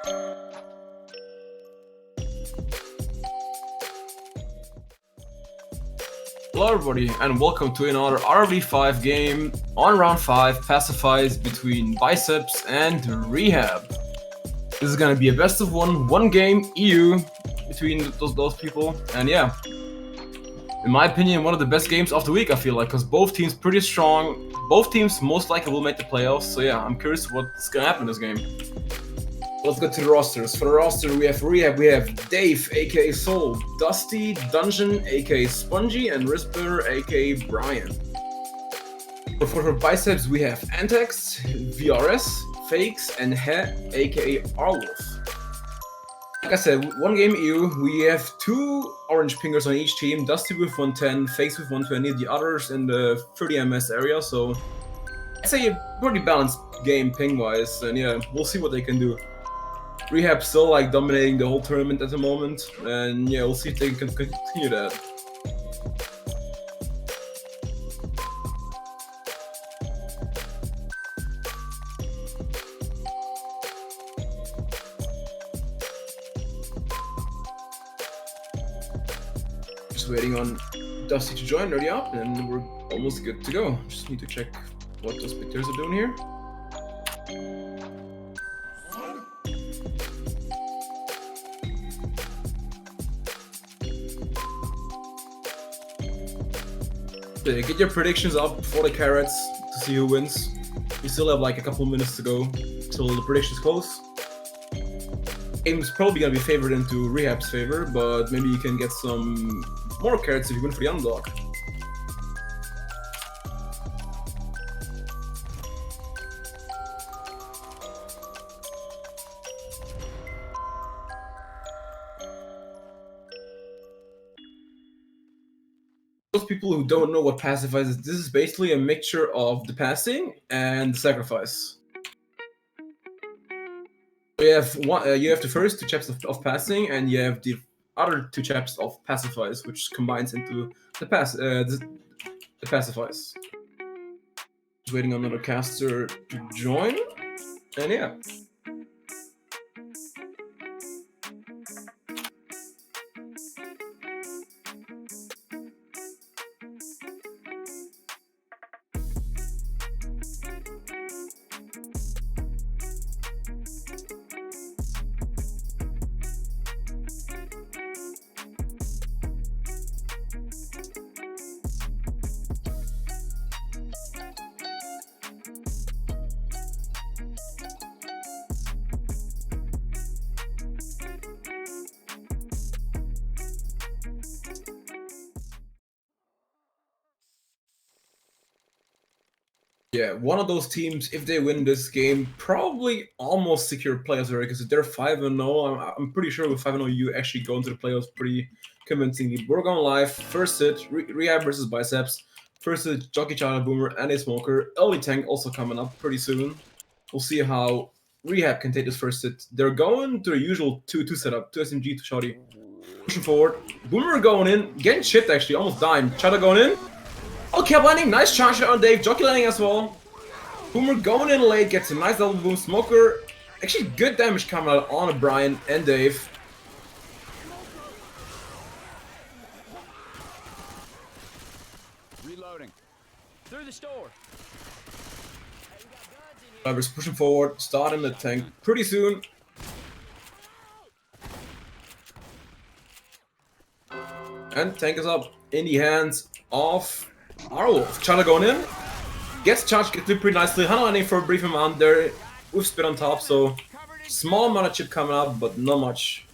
Hello everybody and welcome to another RV5 game on round 5 Passifice between Bicepss and reHAB. This is gonna be a best of one game EU between those people, and yeah, in my opinion, one of the best games of the week, I feel like, because both teams pretty strong, both teams most likely will make the playoffs, so yeah, I'm curious what's gonna happen in this game. Let's go to the rosters. For the roster, we have reHAB, we have Dave, aka Soul, Dusty, Dungeon, aka Spongy, and Risper, aka Brian. For Bicepss, we have Antex, VRS, Fakes, and He, aka Arwolf. Like I said, one game EU, we have 2 orange pingers on each team, Dusty with 110, Fakes with 120, the others in the 30 ms area, so I'd say a pretty balanced game ping-wise, and yeah, we'll see what they can do. reHAB still like dominating the whole tournament at the moment, and yeah, we'll see if they can continue that. Just waiting on Dusty to join, ready up, and we're almost good to go. Just need to check what those spectators are doing here. Get your predictions up for the carrots to see who wins. We still have like a couple minutes to go till the predictions close. Game's probably gonna be favored into reHAB's favor, but maybe you can get some more carrots if you win for the underdog. Those people who don't know what Passifice is, this is basically a mixture of the passing and the sacrifice. So you have you have the first 2 chapters of passing, and you have the other 2 chapters of Passifice, which combines into the Passifice. Just waiting on another caster to join, and yeah. Yeah, one of those teams, if they win this game, probably almost secure playoffs already, because if they're 5-0, I'm pretty sure with 5-0 you actually go into the playoffs pretty convincingly. We're going live. First hit, reHAB versus Bicepss. First hit, Jockey China Boomer and a Smoker. Early Tank also coming up pretty soon. We'll see how reHAB can take this first hit. They're going to the usual 2-2 setup, 2 SMG, 2 Shotty. Pushing forward. Boomer going in, getting chipped actually, almost dying. China going in. Okay, landing, nice charge shot on Dave, Jockey landing as well. Boomer going in late, gets a nice double boom. Smoker, actually good damage coming out on Brian and Dave. Reloading. Through the store. Drivers pushing forward, starting the tank pretty soon. And tank is up in the hands of Arwolf. Charger going in. Gets charged, gets pretty nicely. Hana landing for a brief amount there with spit on top, so small amount of chip coming out, but not much.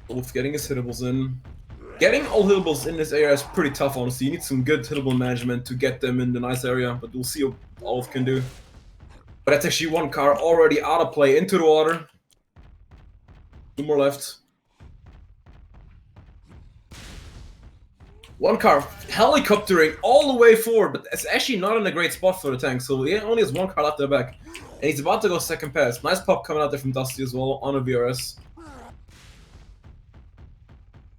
Wolf getting his hittables in. Getting all hittables in this area is pretty tough, honestly. You need some good hittable management to get them in the nice area, but we'll see what Wolf can do. But that's actually 1 car already out of play into the water. 2 more left. 1 car helicoptering all the way forward, but it's actually not in a great spot for the tank, so he only has 1 car left in the back. And he's about to go second pass. Nice pop coming out there from Dusty as well on a VRS.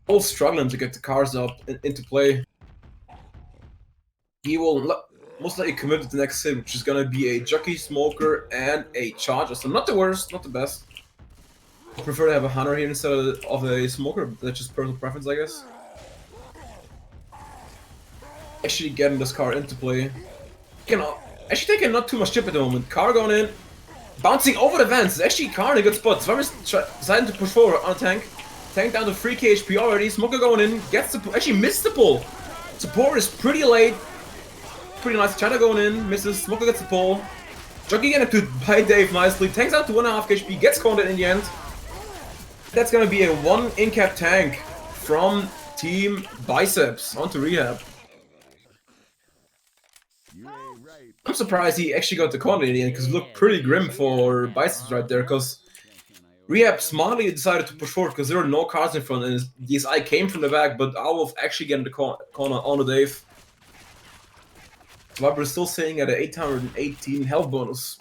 Both struggling to get the cars up into play. He will most likely committed to the next hit, which is gonna be a Jockey, Smoker, and a Charger. So not the worst, not the best. I prefer to have a Hunter here instead of a Smoker, but that's just personal preference, I guess. Actually getting this car into play. Actually taking not too much chip at the moment. Car going in, bouncing over the vents. It's actually car in a good spot. Swarmer's deciding to push forward on a tank. Tank down to 3k HP already. Smoker going in, gets the actually missed the pull. Support is pretty late. Pretty nice. China going in, misses. Smoker gets the pull. Jockey getting to by Dave nicely. Tanks out to 1.5 HP, gets cornered in the end. That's gonna be a 1 in-cap tank from Team Bicepss onto reHAB. I'm surprised he actually got the corner in the end because it looked pretty grim for Bicepss right there. Because reHAB smartly decided to push forward because there were no cars in front and DSI came from the back, but Owlf actually getting the corner on the Dave. But we're still sitting at an 818 health bonus.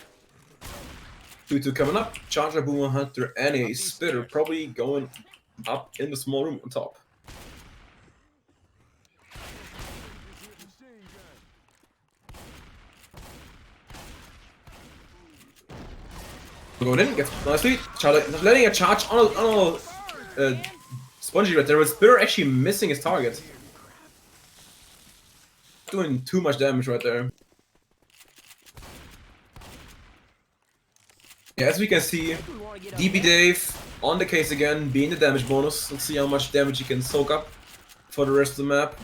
2-2 coming up. Charger, Boomer, Hunter, and a Spitter probably going up in the small room on top. Going in, gets nicely. Charger letting a charge on a Spongy right there, but Spitter actually missing his target. Doing too much damage right there. Yeah, as we can see, DB Dave on the case again, being the damage bonus. Let's see how much damage he can soak up for the rest of the map.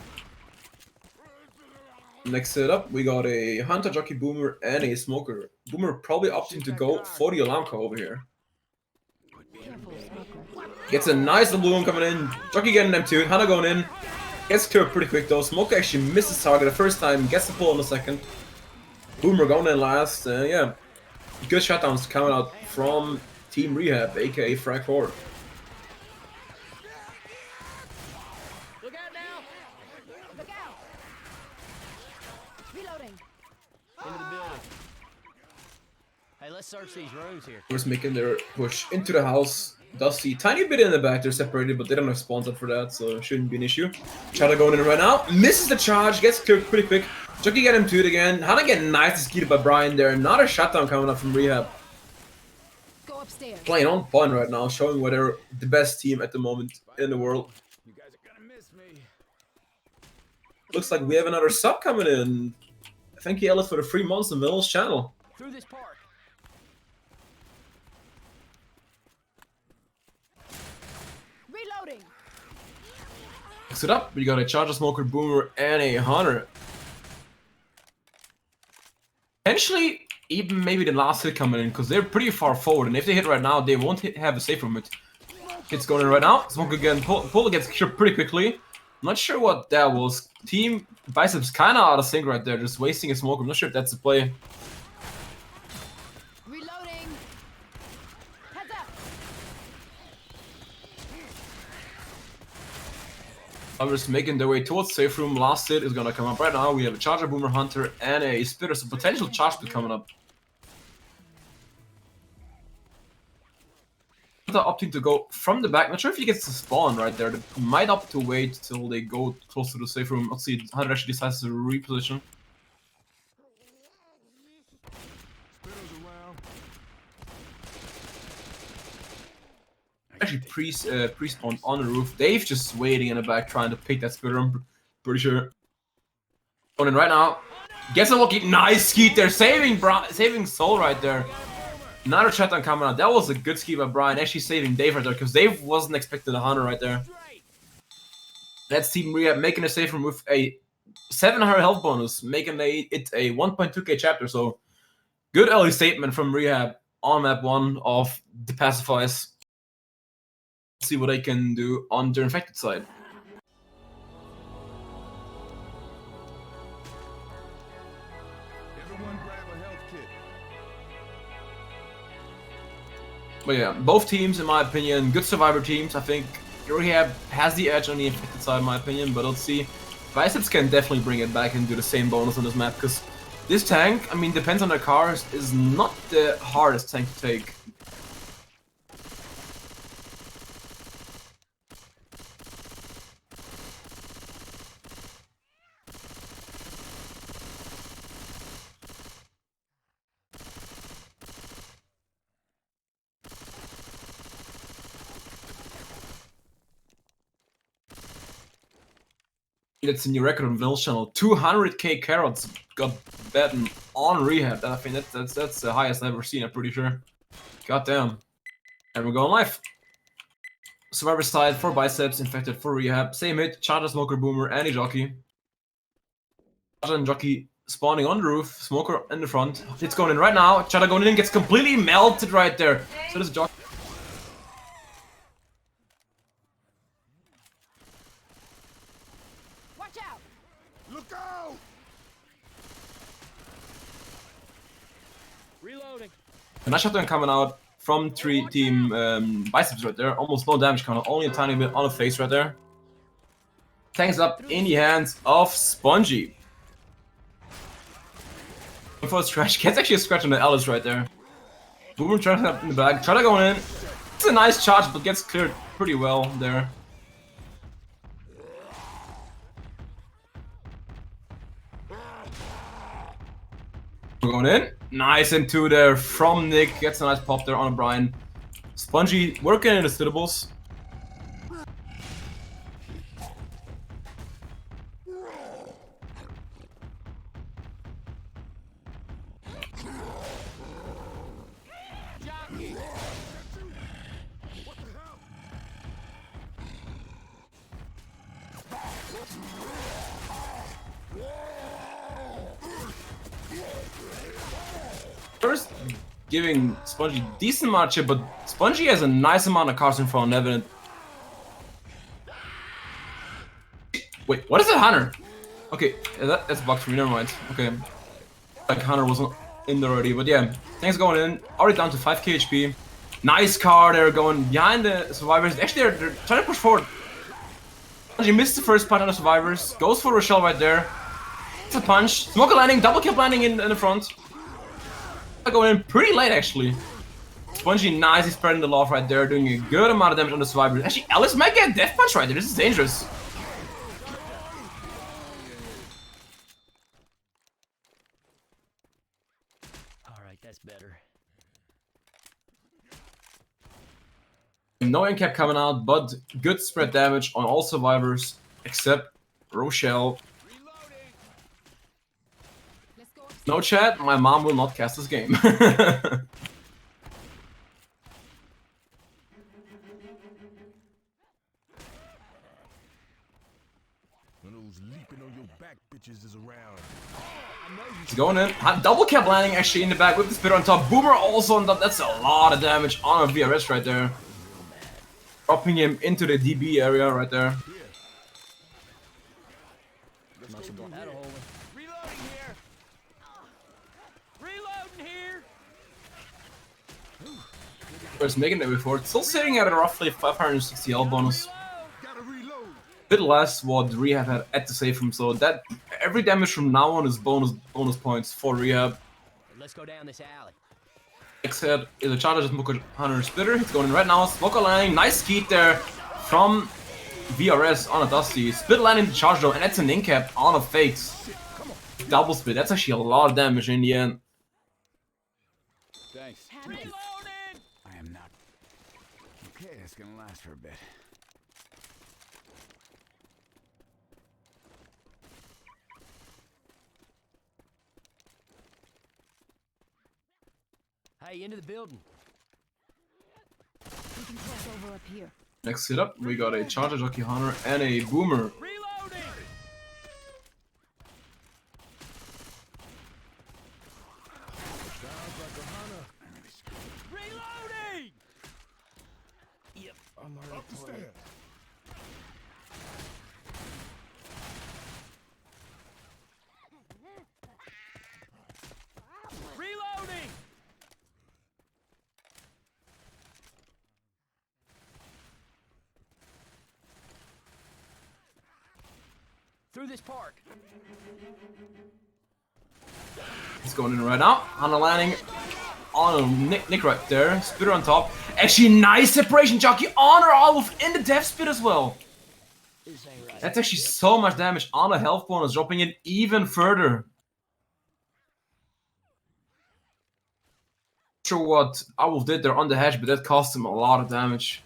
Next setup, we got a Hunter, Jockey, Boomer, and a Smoker. Boomer probably opting to go for the alarm car over here. Gets a nice little balloon coming in. Jockey getting them too. Hunter going in. Gets cleared pretty quick though. Smoker actually misses target the first time. Gets the pull in the second. Boomer going in last. Yeah. Good shutdowns coming out from Team reHAB, aka Frag 4. Look out now! Look out! Reloading. Into the building. Hey, let's search these rooms here. Just making their push into the house. Does see tiny bit in the back, they're separated, but they don't have spawns up for that, so it shouldn't be an issue. Chata going in right now, misses the charge, gets cleared pretty quick. Jockey get him to it again. Hana getting nicely skied by Brian there. Another shutdown coming up from reHAB. Go upstairs. Playing on point right now, showing why they're the best team at the moment in the world. You guys are gonna miss me. Looks like we have another sub coming in. Thank you, Ellis, for the 3 months on Mill's channel. Through this park. Reloading. Mix it up. We got a Charger, Smoker, Boomer, and a Hunter. Potentially, even maybe the last hit coming in, because they're pretty far forward, and if they hit right now, they won't have a safe room. Hits going in right now. Smoker again. Pull gets killed pretty quickly. Not sure what that was. Team Bicepss kind of out of sync right there, just wasting a smoke. I'm not sure if that's a play. Reloading. Heads up. Others making their way towards safe room. Last hit is gonna come up right now. We have a Charger, Boomer, Hunter, and a Spitter. So potential charge split coming up. Opting to go from the back. Not sure if he gets to spawn right there. They might opt to wait till they go close to the safe room. Let's see. Hunter actually decides to reposition. Actually pre-spawned on the roof. Dave just waiting in the back trying to pick that Spitter. I'm pretty sure. Going in right now. Gets a lucky. Nice skeet there. Saving Soul right there. Another shutdown coming out. That was a good ski by Brian, actually saving Dave right there, because Dave wasn't expecting a Hunter right there. That's Team reHAB making a safe room with a 700 health bonus, making it a 1.2k chapter. So, good early statement from reHAB on map 1 of the Passifice. See what they can do on their infected side. But yeah, both teams, in my opinion, good survivor teams. I think reHAB has the edge on the infected side, in my opinion, but let's see. Bicepss can definitely bring it back and do the same bonus on this map, because this tank, I mean, depends on their cars, is not the hardest tank to take. That's a new record on Will's channel. 200k carrots got betting on reHAB. I think that's the highest I've ever seen, I'm pretty sure. Goddamn. And we're going live. Survivor side for Bicepss, infected for reHAB. Same hit, Charger, Smoker, Boomer, and a Jockey. Charger and Jockey spawning on the roof, Smoker in the front. It's going in right now. Charger going in, gets completely melted right there. So does Jockey. Watch out! Look out! Reloading. A nice shotgun coming out from team Bicepss right there. Almost no damage coming out, only a tiny bit on the face right there. Tanks up in the hands of Spongy. For a scratch, gets actually a scratch on the Alice right there. Boomer trying up in the back, try to go in. It's a nice charge, but gets cleared pretty well there. We're going in. Nice into there from Nick. Gets a nice pop there on Brian. Spongy working in the stables. First, giving Spongy decent amount of chip, but Spongy has a nice amount of cards in front of Evan. Wait, what is it, Hunter? Okay, that's bugged for me, never mind. Okay, like Hunter wasn't in there already, but yeah, things going in. Already down to 5k HP. Nice card there going behind the survivors. Actually, they're trying to push forward. Spongy missed the first punch on the survivors. Goes for Rochelle right there. It's a punch. Smoker landing, double kill landing in the front. Going in pretty late actually. Spongy nicely spreading the love right there, doing a good amount of damage on the survivors. Actually, Alice might get a death punch right there. This is dangerous. Alright, that's better. No incap coming out, but good spread damage on all survivors except Rochelle. No chat, my mom will not cast this game. One of those leaping on your back bitches is around. He's going in. Double cap landing actually in the back with the spitter on top. Boomer also on top. That's a lot of damage on a VRS right there. Dropping him into the DB area right there. Reloading here. Reloading here. Was making it before. Still sitting at a roughly 560 health bonus. Gotta reload. Bit less what reHAB had to save from, so that every damage from now on is bonus points for reHAB. Let's go down this alley. Next head is a Charger Smoker Hunter Splitter. He's going in right now. Smoker landing. Nice skeet there from VRS on a Dusty. Split landing the charge though, and that's an incap on a Fakes. Double split. That's actually a lot of damage in the end. Thanks. Reloading. I am not. Okay, it's gonna last for a bit. Hey, into the building. We can cross over up here. Next hit up, we got a Charger Jockey Hunter and a Boomer. Reloading. Reloading. Yep. I'm already Up the stairs. Reloading. Through this park. He's going in right now. Hunter landing on Nick right there. Spitter on top. Actually, nice separation jockey on her Olive in the death spit as well. This ain't right. That's actually so much damage on a health bonus, dropping it even further. Not sure what Owlf did there on the hedge, but that cost him a lot of damage.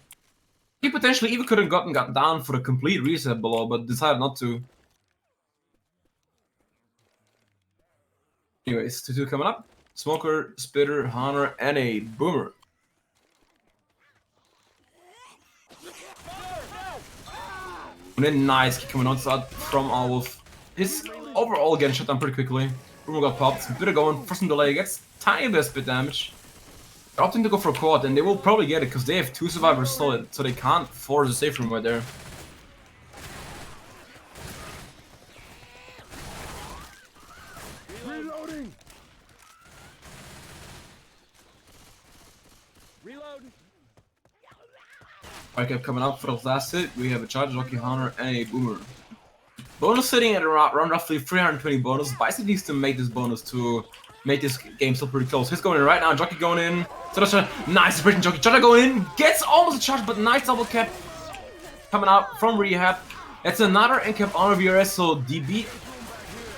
He potentially even could have gotten down for a complete reset below, but decided not to. Anyways, 2-2 coming up. Smoker, Spitter, Hunter, and a Boomer. And then nice kick coming outside from Wolf. His overall getting shut down pretty quickly. Boomer got popped. Spitter going for some delay. Gets tiny bit damage. They're opting to go for a quad, and they will probably get it because they have 2 survivors solid, so they can't force a safe room right there. Reloading. Reloading. Alright, coming up for the last hit. We have a Charge, Jockey, Hunter, and a Boomer. Bonus sitting at around roughly 320 bonus. Bicepss needs to make this bonus to make this game still pretty close. He's going in right now. Jockey going in. So nice suppression Jockey. Jockey going in. Gets almost a charge, but nice double cap coming out from reHAB. It's another end cap on VRS, so DB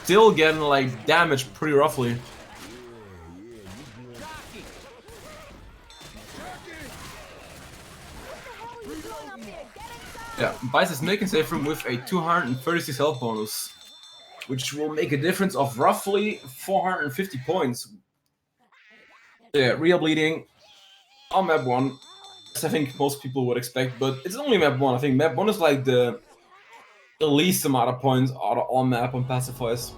still getting like damaged pretty roughly. Yeah, Bicepss making safe room with a 236 health bonus, which will make a difference of roughly 450 points. Yeah, real bleeding on map 1, as I think most people would expect, but it's only map 1. I think map 1 is like the least amount of points out of all map on Passifice.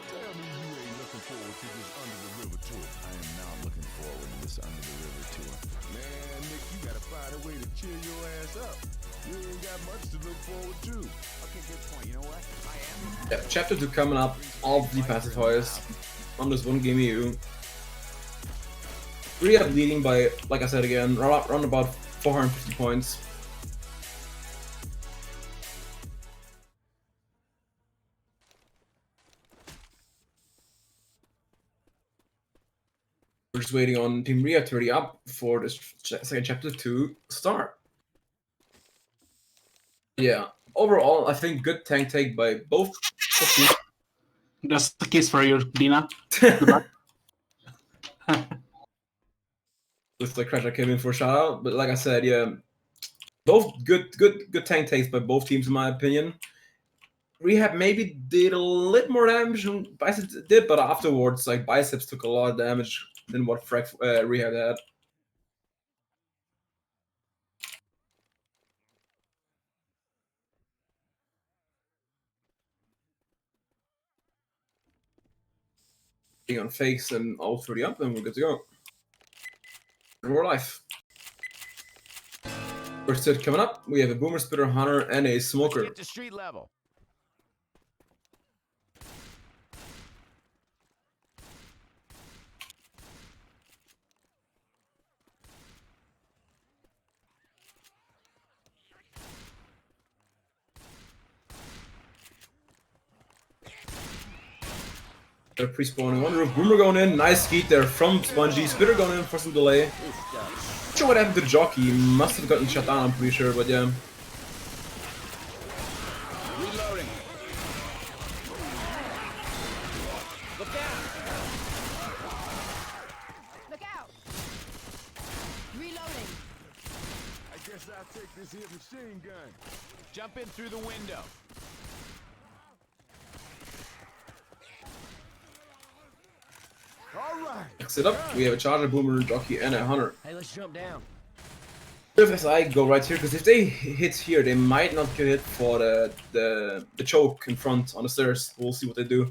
Tell me you ain't looking forward to this Under the River tour. I am not looking forward to this Under the River tour. Man, Nick, you gotta find a way to cheer your ass up. You ain't got much to look forward to. Okay, good point. You know what? I am. Yeah, chapter 2 coming up, all the Pacifiers on this one game EU. reHAB leading by, like I said again, around about 450 points. We're just waiting on Team reHAB to ready up for this second chapter to start. Yeah, overall, I think good tank take by both teams. Just a kiss for you, Dina. With the crash I came in for a shout out, but like I said, yeah, both good tank takes by both teams in my opinion. reHAB maybe did a little more damage than Bicepss did, but afterwards, like Bicepss took a lot of damage than what reHAB had. Being on fakes and all 30 up, and we're good to go. And we're live. First hit coming up, we have a Boomer, Spitter, Hunter, and a Smoker. Get to street level. They're pre-spawning on the roof. Boomer going in, nice skeet there from Spongy. Spitter going in for some delay. Not sure what happened to the jockey. He must have gotten shut down, I'm pretty sure, but yeah. Reloading. Look out. Look out! Reloading. I guess I'll take this here machine gun. Jump in through the window. All right. Next it up, we have a Charger, Boomer, Jockey, and a Hunter. Hey, let's jump down. If I go right here, because if they hit here, they might not get hit for the choke in front on the stairs. We'll see what they do.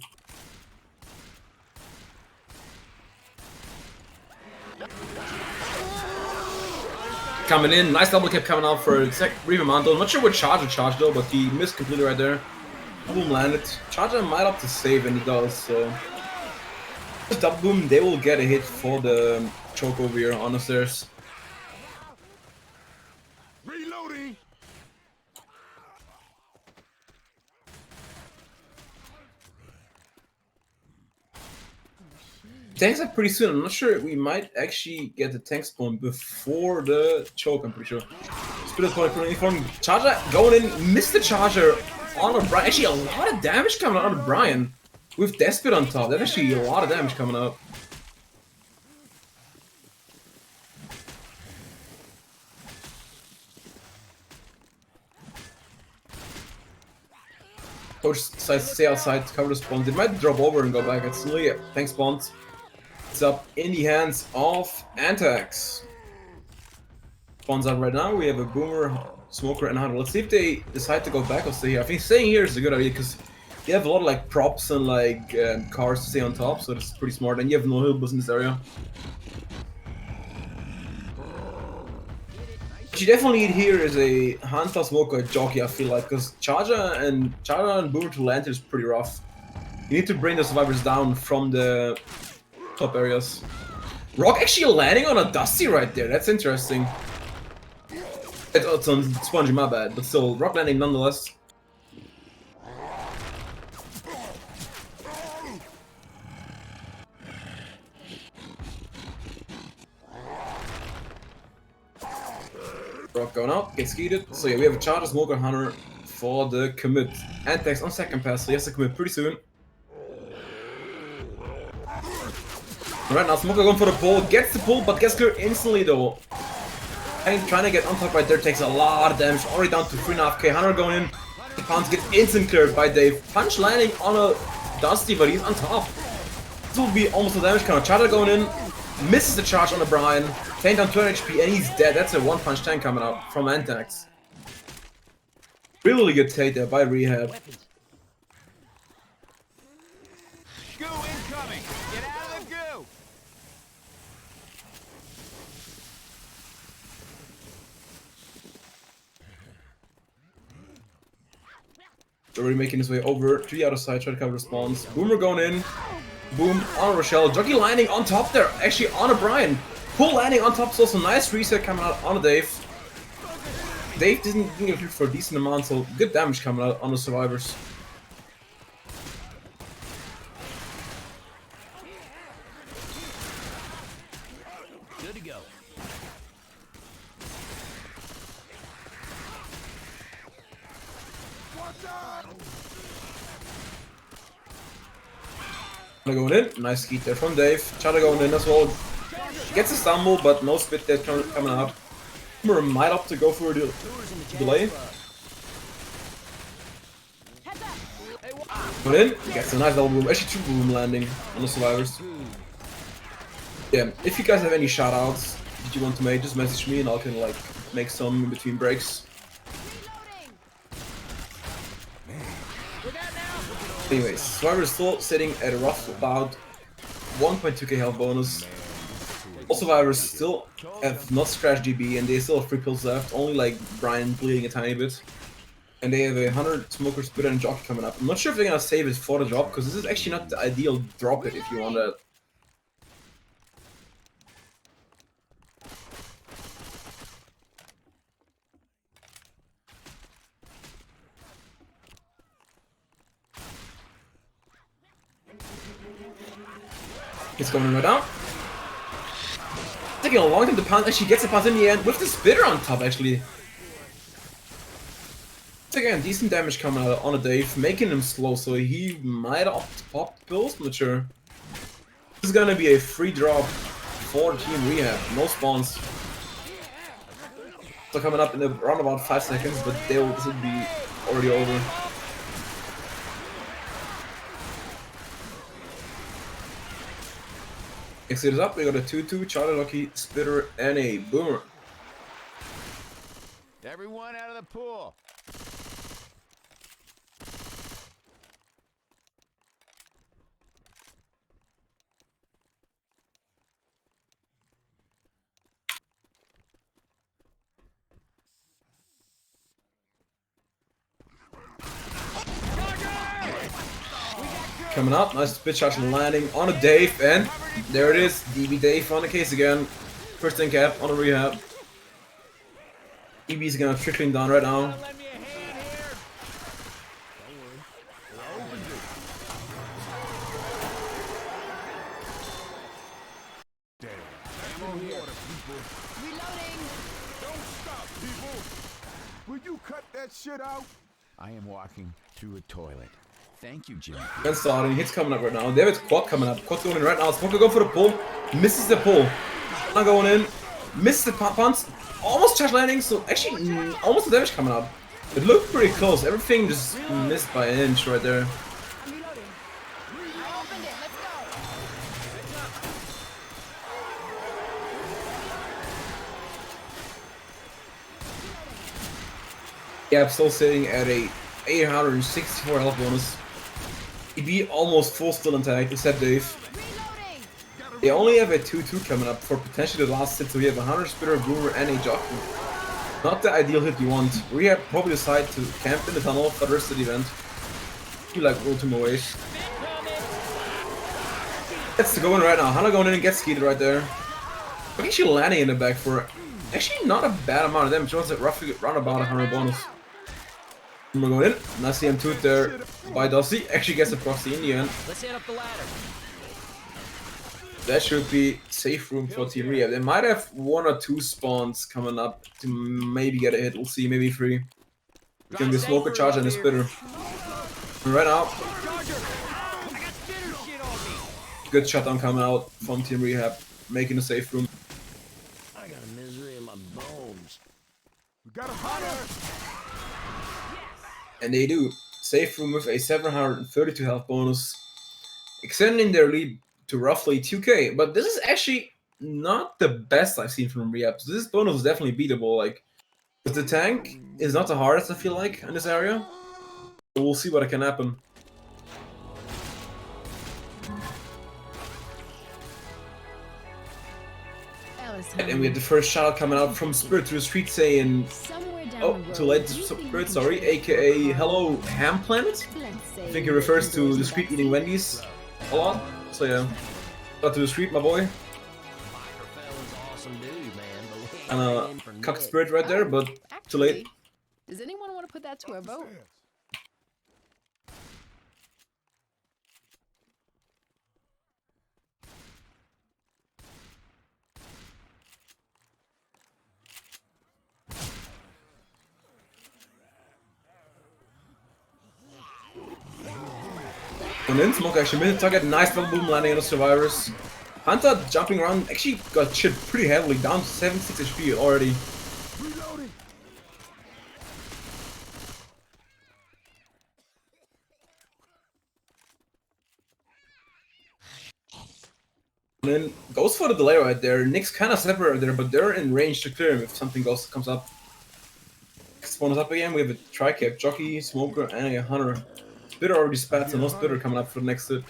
Coming in, nice double cap coming out for reHAB Mantle. Not sure what Charger charged though, but he missed completely right there. Boom landed. Charger might up to save, and he does. So just double boom, they will get a hit for the choke over here on the stairs. Reloading. Tanks are pretty soon. I'm not sure. We might actually get the tank spawn before the choke, I'm pretty sure. Split putting in front. Charger going in, missed the charger on O'Brien. Actually, a lot of damage coming out of Brian. With Despot on top, that's actually a lot of damage coming out. Coach decides to stay outside to cover the spawns. They might drop over and go back. It's really thanks spawns. It's up in the hands of Antax. Spawns out right now. We have a Boomer, Smoker, and Hunter. Let's see if they decide to go back or stay here. I think staying here is a good idea because you have a lot of like props and like cars to stay on top, so that's pretty smart. And you have no hillbills in this area. What you definitely need here is a Hunter, Smoker, Jockey. I feel like because Charger and Boomer to land is pretty rough. You need to bring the survivors down from the top areas. Rock actually landing on a Dusty right there. That's interesting. It's on Spongy, my bad, but still, Rock landing nonetheless. Rock going up, gets skeeted. So yeah, we have a Charger, Smoker, Hunter for the commit. Antax on second pass, so he has to commit pretty soon. Right now, Smoker going for the pull, gets the pull, but gets clear instantly though. And trying to get on top right there takes a lot of damage, already down to 3.5k. Hunter going in, the Pounce gets instant cleared by Dave. Punch landing on a Dusty, but he's on top. This will be almost a damage counter. Charger going in, misses the charge on the Brian. Tank down 200 HP and he's dead. That's a one-punch tank coming out from Antax. Really good take there by reHAB. Goo incoming! Get out of the goo! Already making his way over to the other side, try to cover the spawns. Boomer going in. Boom on Rochelle. Jockey landing on top there. Actually on a Brian. Pull landing on top. So some nice reset coming out on a Dave. Dave didn't get hit for a decent amount, so good damage coming out on the survivors. Good to go. Going in, nice skeet there from Dave. Chada going in as well. Gets a stumble, but no spit there coming out. Boomer might opt to go for the delay. Going in, gets a nice double boom. Actually, 2 boom landing on the survivors. Yeah, if you guys have any shoutouts that you want to make, just message me and I can like make some in between breaks. Anyways, Survivor is still sitting at a rough about 1.2k health bonus. All survivors still have not scratched GB and they still have 3 pills left, only like Brian bleeding a tiny bit. And they have a 100 Smoker, Spitter and Jockey coming up. I'm not sure if they're gonna save it for the drop, because this is actually not the ideal drop it if you want that. It's going right down. Taking a long time to pound, actually gets the pass in the end with the Spitter on top actually. It's again decent damage coming out on a Dave, making him slow, so he might opt to pop the pills, I'm not sure. This is gonna be a free drop for Team reHAB, no spawns. So coming up in around about 5 seconds, but this will be already over. Next it is up, we got a 2-2, Charlie Lucky, Spitter, and a Boomer. Everyone out of the pool. Coming up, nice spit charge and landing on a Dave, and there it is, DB Dave on the case again. First in cap on a reHAB. DB's gonna trickling down right now. Lend me a hand here. Reloading. Don't stop People, will you cut that shit out? I am walking through a toilet. Thank you, Jimmy. And starting, hits coming up right now. David's quad coming up. Quad's going in right now. Smoker going for the pull. Misses the pull. Now going in. Misses the punch. Almost charge landing, so actually almost the damage coming up. It looked pretty close. Everything just missed by an inch right there. I'm reloading. I opened it. Let's go. Yeah, I'm still sitting at a 864 health bonus. He beat almost full still intact, except Dave. Reloading. They only have a 2-2 coming up for potentially the last hit, so we have a 100 spitter, boomer, and a jockey. Not the ideal hit you want. reHAB probably decide to camp in the tunnel for the rest of the event. You like ultimate ways. That's the going right now. Hana going in and gets skied right there. But actually landing in the back for actually not a bad amount of damage. It was like roughly around about 100 bonus. And we're going in. Nice CM2 there by Dusty. Actually gets a proxy in the end. Let's head up the ladder. That should be safe room for Team reHAB. They might have 1 or 2 spawns coming up to maybe get a hit. We'll see, maybe 3. It's gonna be a smoker charge and a spitter. And right now, good shutdown coming out from Team reHAB, making a safe room. I got a misery in my bones. We got a hunter. And they do. Safe room with a 732 health bonus, extending their lead to roughly 2k. But this is actually not the best I've seen from reHAB. So this bonus is definitely beatable. Like, the tank is not the hardest, I feel like, in this area. But we'll see what can happen. And we have the first shout out coming out from Spirit to the street saying, Somewhere down oh, the road, too late, you think Spirit, we sorry, should aka Hello Ham Planet? Let's say I think he refers to indoors the and street back eating to Wendy's a lot. So yeah, out to the street, my boy. Microphone's awesome dude, man. But we ain't And in for cocked Nick. Spirit right there, but too late. Actually, does anyone want to put that to a vote? And then Smoke actually missed the target, nice double boom landing on the survivors. Hunter jumping around actually got chipped pretty heavily, down to 76 HP already. Reloading. And then goes for the delay right there. Nick's kind of separate there, but they're in range to clear him if something comes up. Spawn is up again. We have a tri-cap, jockey, smoker, and a hunter. Spitter already spat, so no spitter coming up for the next hit.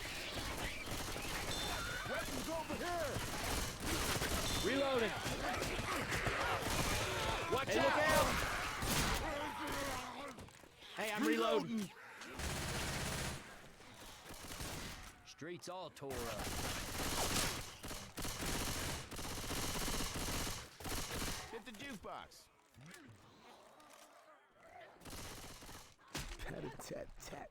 Weapons over here. Reloading. Watch out. Hey, I'm reloading. Streets all tore up. Hit the jukebox. Tat-a-tat-tat.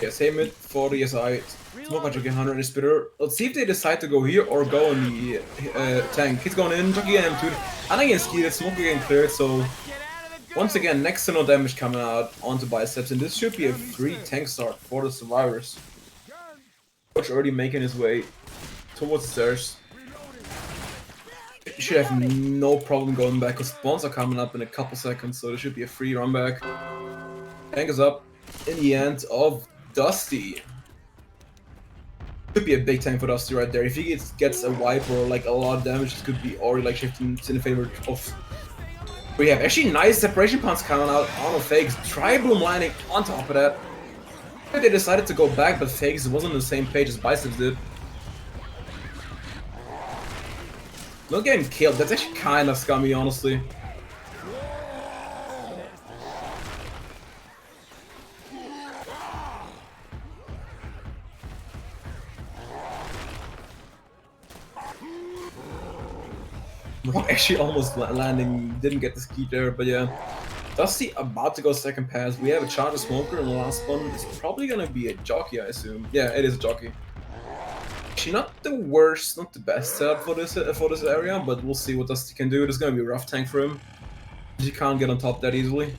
Yeah, same hit for the SI. Smoker, jockey, hunter, and a spitter. Let's see if they decide to go here or go in the tank. He's going in, jockey and M2. Hunter getting skied, smoker getting cleared, so once again, next to no damage coming out onto Bicepss, and this should be a free tank start for the survivors. Coach already making his way towards the stairs. He should have no problem going back, because spawns are coming up in a couple seconds, so there should be a free run back. Tank is up in the end of Dusty. Could be a big tank for Dusty right there. If he gets a wipe or like a lot of damage, it could be already like shifting in favor of. We have actually nice separation punts coming out on the fakes. Tri-bloom lining on top of that. They decided to go back, but fakes wasn't on the same page as Bicepss did. Not getting killed. That's actually kind of scummy, honestly. Actually almost landing, didn't get the ski there, but yeah. Dusty about to go second pass. We have a charger smoker in the last one. It's probably gonna be a jockey, I assume. Yeah, it is a jockey. Actually, not the worst, not the best setup for this area, but we'll see what Dusty can do. It's gonna be a rough tank for him. He can't get on top that easily.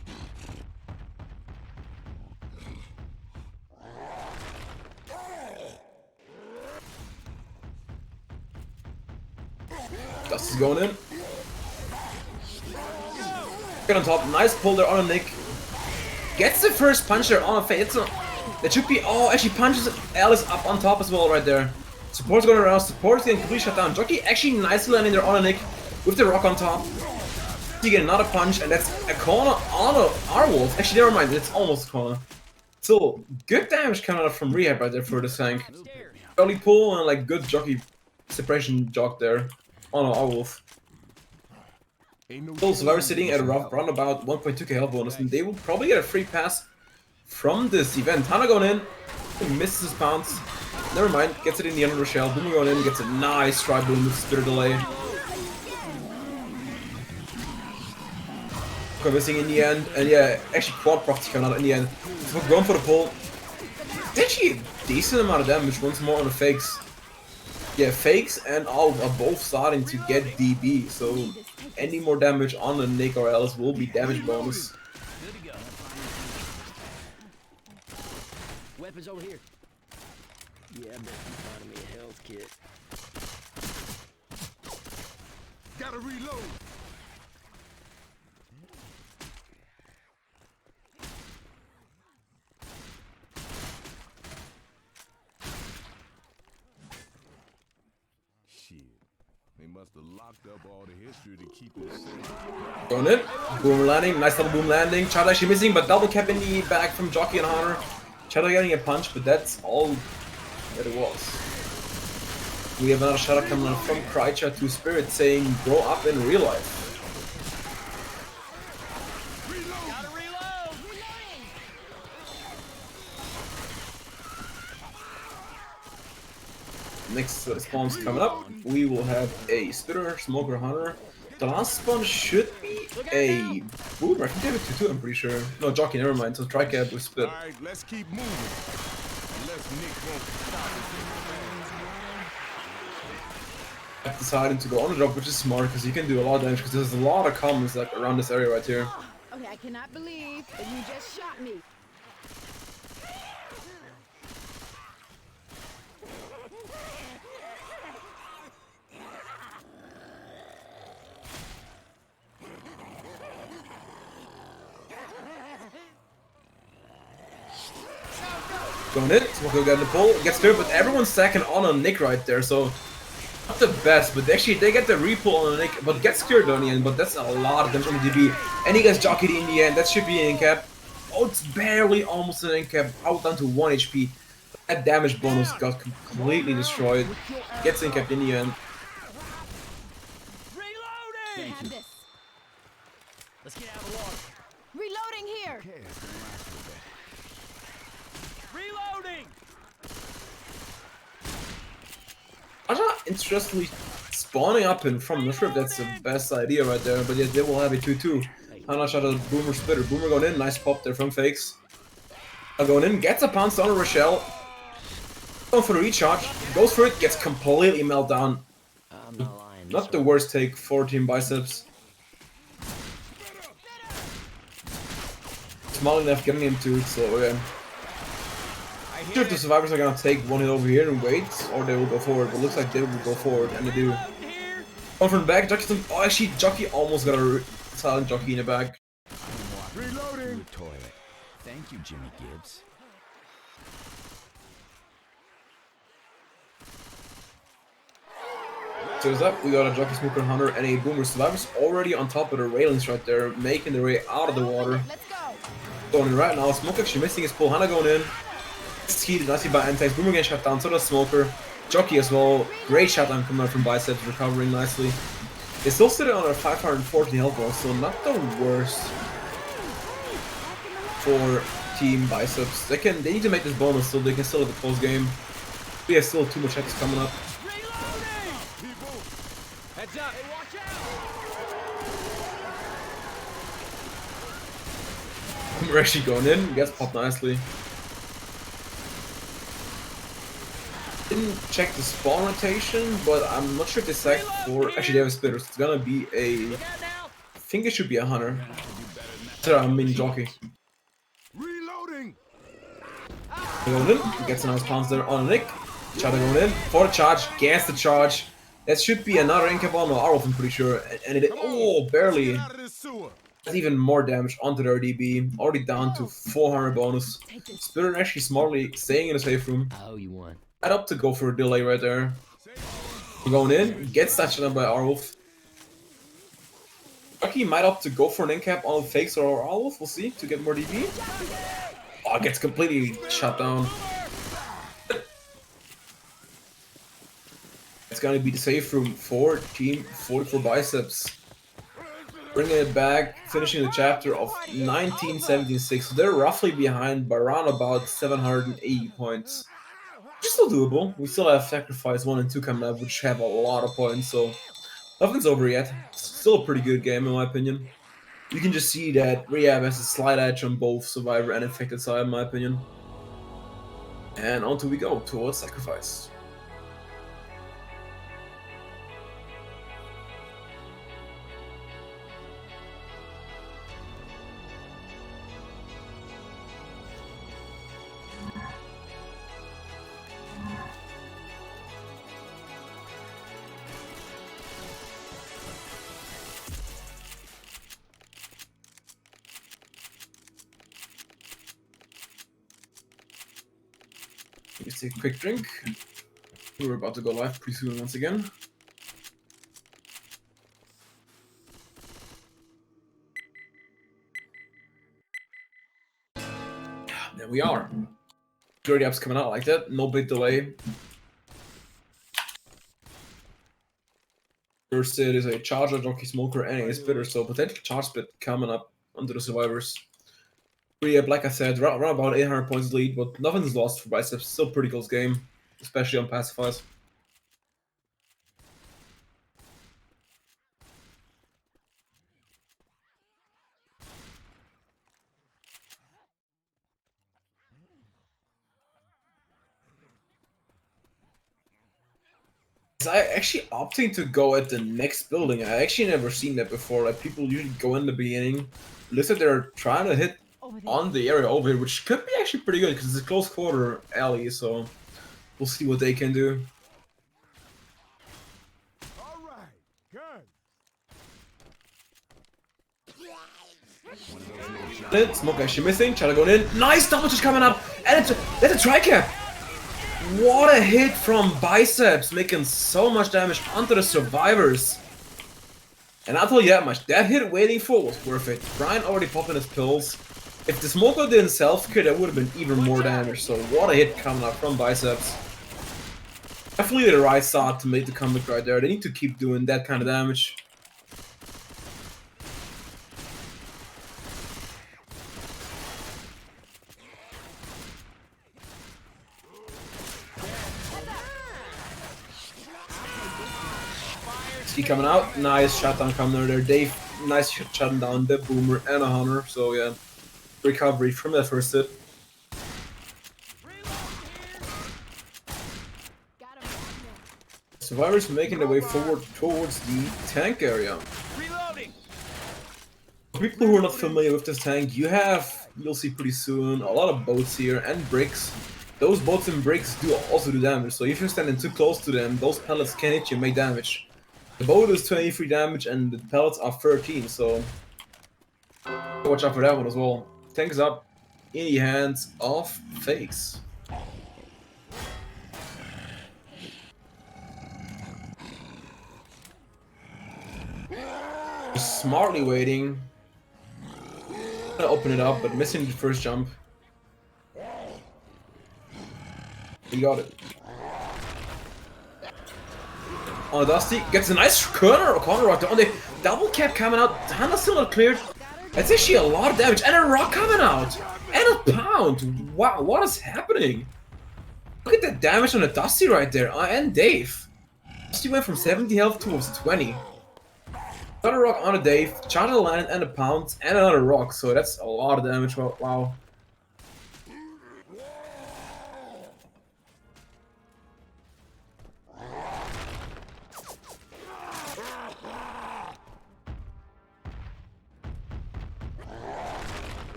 Dusty's going in. Get on top, nice pull there on a Nick. Gets the first punch there on a face. That should be. Oh, actually punches Alice up on top as well right there. Support's going around, support's getting completely shut down. Jockey actually nicely landing there on a Nick with the rock on top. You get another punch, and that's a corner on our wolf. Actually, never mind, it's almost a corner. So, good damage coming out from reHAB right there for the tank. Early pull and like good jockey separation jog there on our wolf. Still, Survivor sitting at around about 1.2k health bonus, and they will probably get a free pass from this event. Hana going in, he misses his pounce. Never mind, gets it in the end of the shell. Boomer going in, gets a nice try boom with spirit delay. Missing in the end, and yeah, actually quad proxy coming out in the end. So we're going for the pull. Actually a decent amount of damage once more on the fakes. Yeah, fakes and all are both starting to get DB, so any more damage on the Nick or Alice will be damage bonus. Good to go. Weapons over here. Yeah, I bet you find me a health kit. Gotta reload. Shit. They must have locked up all the history to keep it safe. Going in, boom landing, nice double boom landing. Chad actually missing, but double cap in the back from Jockey and Hunter. Chad getting a punch, but that's all that it was. We have another shout out coming out from Krycha to Spirit saying, grow up in real life. Gotta reload. Next spawns coming up, we will have a Spitter, Smoker, Hunter. The last spawn should be a Boomer. I think they have a 2-2, I'm pretty sure. No, Jockey, never mind. So Tricap with Spit. Alright, let's keep moving. Unless Nick won't stop us. Deciding to go on the drop, which is smart because you can do a lot of damage because there's a lot of combos like around this area right here. Okay, I cannot believe that you just shot me. Going in, Smoker got the pull, gets through, but everyone's stacking on a Nick right there, so not the best, but actually they get the repull on a Nick, but gets scared on the end, but that's a lot of damage on the DB. And he gets jockeyed in the end, that should be an in-cap. Oh, it's barely almost an in-cap, out down to 1 HP. That damage bonus got completely destroyed. Gets in-capped in the end. Reloading. Have this. Let's get out of the water. Reloading here. Reloading. Aja interestingly spawning up in front. I'm not sure if that's the best idea right there, but yeah, they will have a 2-2. Hana shot a Boomer Spitter. Boomer going in, nice pop there from fakes. Going in, gets a pounce on Rochelle. Going for the recharge, goes for it, gets completely meltdown. I'm not lying. Not the worst take for Team Bicepss. Small enough getting into it, so yeah. Sure, if the survivors are gonna take one hit over here and wait, or they will go forward. But looks like they will go forward, and they do. Going from the back, Jockey. Oh, actually, Jockey almost got a silent Jockey in the back. Reloading. Toilet. Thank you, Jimmy Gibbs. So it's up, we got a Jockey, Smoker, Hunter, and a Boomer. Survivors already on top of the railings right there, making their way out of the water. Let's go. Going in right now, Smoker actually missing his pull. Hana going in. Heated nicely by Antax. Boomer getting shut down, so does Smoker. Jockey as well. Great shutdown coming out from Bicepss, recovering nicely. They still sitting on a 514 health ball, so not the worst for Team Bicepss. They need to make this bonus so they can still have a close game. But yeah, still 2 more checks coming up. Heads up. Hey, watch out. Boomer actually going in, gets popped nicely. Didn't check the spawn rotation, but I'm not sure if they sacked for. Actually, they have a spitter. So it's gonna be a. I think it should be a hunter. Sorry, I mean jockey. Reloading. Going in, gets a nice pounce there on Nick. Charger going in for the charge, gas the charge. That should be another incap on Arrow, I'm pretty sure. And it, oh, barely. Out of this sewer. That's even more damage onto their DB. Already down to 400 bonus. Spirit actually smartly staying in the safe room. I owe you one. I'd up to go for a delay right there. Going in, gets touched on by Arwolf. Lucky might opt to go for an incap on Fakes or Arwolf, we'll see, to get more DB. Oh, gets completely shut down. It's gonna be the safe room for Team 44 Bicepss. Bringing it back, finishing the chapter of 1976. So they're roughly behind by around about 780 points. Which is still doable. We still have Sacrifice 1 and 2 coming up, which have a lot of points, so nothing's over yet. Still a pretty good game in my opinion. You can just see that reHAB has a slight edge on both Survivor and Infected side in my opinion. And on to we go towards Sacrifice. Let's take a quick drink. We're about to go live pretty soon once again. There we are. 30 ups coming out like that, no big delay. First it is a Charger, Jockey, Smoker, and a Spitter, so potential charge split coming up onto the Survivors. reHAB, like I said, around about 800 points lead, but nothing's lost for Bicepss. Still pretty close game, especially on Passifice. I actually opting to go at the next building. I actually never seen that before. Like people usually go in the beginning. Looks like they're trying to hit on the area over here, which could be actually pretty good because it's a close quarter alley. So we'll see what they can do. All right, good. Smoke actually missing. Charlie going in. Nice double touch coming up, and that's a tri-cap. What a hit from Bicepss, making so much damage onto the Survivors. And I'll tell you that much, that hit waiting for was worth it. Brian already popping his pills. If the Smoker didn't self-crit, that would have been even more damage. So what a hit coming up from Bicepss. Definitely the right start to make the comeback right there. They need to keep doing that kind of damage. Ski coming out, nice shutdown coming there. Dave, nice shutting down the Boomer and a Hunter. So yeah, recovery from that first hit. Survivors making their way forward towards the tank area. For people who are not familiar with this tank, you'll see pretty soon, a lot of boats here and bricks. Those boats and bricks do also do damage, so if you're standing too close to them, those pellets can hit you and make damage. The boat is 23 damage and the pellets are 13, so watch out for that one as well. Tank is up in the hands of Fakes. Smartly waiting. Gonna open it up, but missing the first jump. He got it. On Dusty, gets a nice corner rock on the double cap coming out. Hannah's still not cleared. That's actually a lot of damage. And a rock coming out. And a pound. Wow, what is happening? Look at that damage on the Dusty right there. And Dave. Dusty went from 70 health towards 20. Another rock on a Dave. Charger landed and a pound. And another rock. So that's a lot of damage. Wow.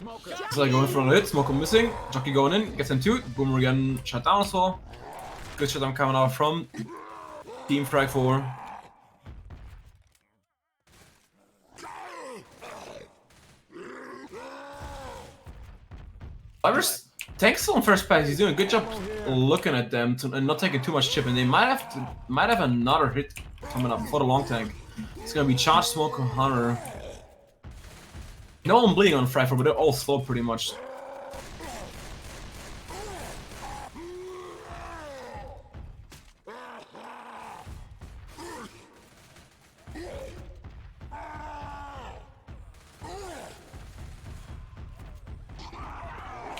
It's like going for a hit, Smoker missing, Jockey going in, gets him 2, Boomer again shut down as well. Good shot down coming out from Team Frag 4. Tank's still on first pass. He's doing a good job looking at them and not taking too much chip, and they might have another hit coming up for the long tank. It's gonna be Charge, Smoke, Hunter. No one bleeding on Frag 4, but they're all slow pretty much.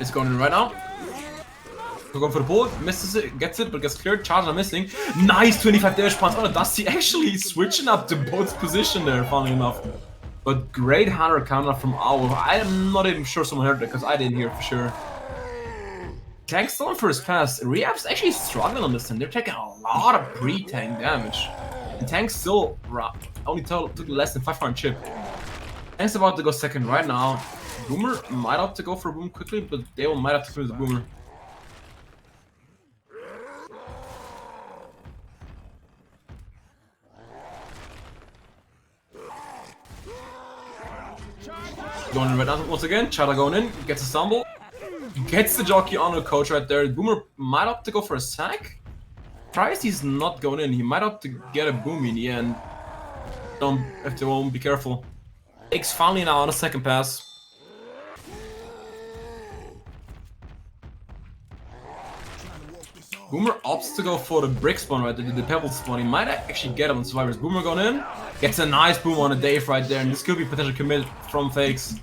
It's going in right now. We're going for the pull, misses it, gets it, but gets cleared. Charger missing. Nice 25 damage points on a Dusty. Actually switching up to both position there, funnily enough. But great Hunter counter from Owl. I am not even sure someone heard that because I didn't hear it for sure. Tank's still on first pass. reHAB's actually struggling on this thing. They're taking a lot of pre-tank damage. And Tank's still only took less than 500 chip. Tank's about to go second right now. Boomer might have to go for a boom quickly, but they might have to finish the Boomer. Going in right now once again, Chada going in, gets a stumble, gets the jockey on the coach right there. Boomer might have to go for a sack. Tries he's not going in, he might have to get a boom in the end. Don't have to be careful. Takes finally now on a second pass. Boomer opts to go for the brick spawn right there, the pebble spawn. He might actually get him on survivors. Boomer going in, gets a nice boom on a Dave right there, and this could be potential commit from fakes.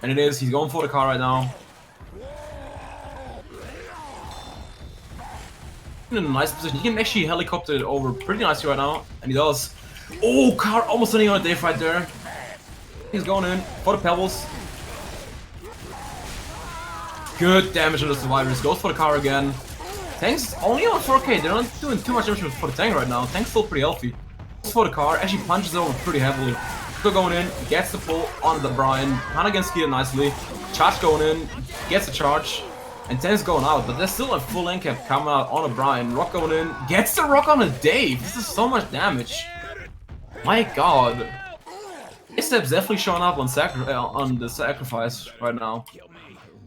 And it is, he's going for the car right now. In a nice position, he can actually helicopter it over pretty nicely right now, and he does. Oh, car almost landing on a Dave right there. He's going in for the pebbles. Good damage on the survivors, goes for the car again. Tank's only on 4k, they're not doing too much damage for the tank right now. Tank's still pretty healthy. Goes for the car, actually punches over pretty heavily. Still going in, gets the pull on the Brian. Hana gets skied nicely. Charge going in, gets the charge. And Tank's going out, but there's still a full end cap coming out on a Brian. Rock going in, gets the rock on a Dave. This is so much damage. My god. Bicepss definitely showing up on the sacrifice right now.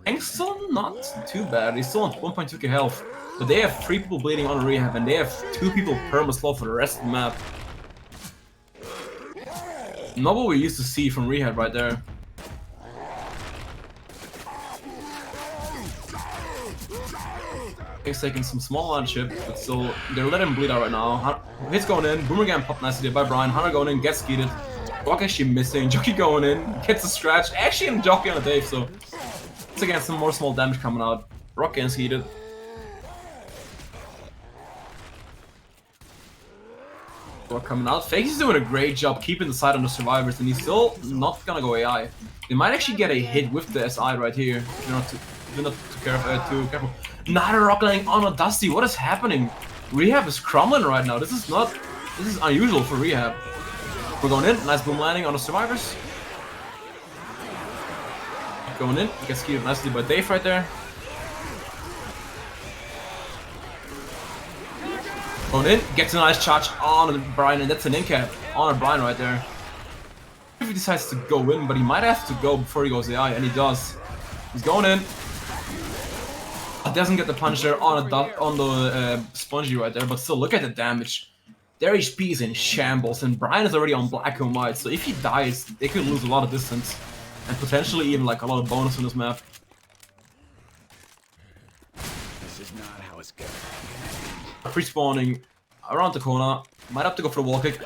Tank's still not too bad, he's still on 1.2k health. But they have 3 people bleeding on reHAB, and they have 2 people perma-slow for the rest of the map. Not what we used to see from reHAB right there. He's taking some small amount of chip, but still, they're letting him bleed out right now. Hits going in, Boomer getting popped nicely by Brian. Hunter going in, gets skied. Rock actually missing, Jockey going in, gets a scratch. Actually, in Jockey on a Dave, so once again, some more small damage coming out. Rock getting skied. Coming out. Fakes is doing a great job keeping the side on the survivors, and he's still not gonna go AI. They might actually get a hit with the SI right here. You're not too careful. Another rock landing on a Dusty. What is happening? reHAB is crumbling right now. This is unusual for reHAB. We're going in. Nice boom landing on the survivors. Going in. Gets skied nicely by Dave right there. Going in, gets a nice charge on Brian, and that's an in-cap on a Brian right there. If he decides to go in, but he might have to go before he goes AI, and he does. He's going in. Doesn't get the punch there on the Spongy right there, but still, look at the damage. Their HP is in shambles, and Brian is already on black and white, so if he dies, they could lose a lot of distance, and potentially even like a lot of bonus on this map. This is not how it's going. Pre-spawning around the corner, might have to go for a wall kick.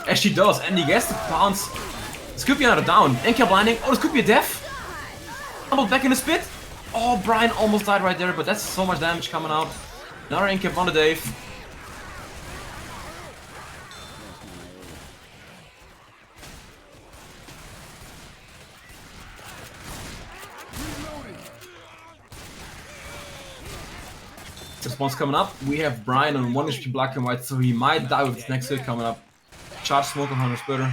Actually does, and he gets the bounce. This could be another down. Incap landing. Oh, this could be a death. Double back in the spit. Oh, Brian almost died right there, but that's so much damage coming out. Another incap on the Dave. Response coming up. We have Brian on 1 HP black and white, so he might die with his next hit coming up. Charge Smoke on Hunter Splitter.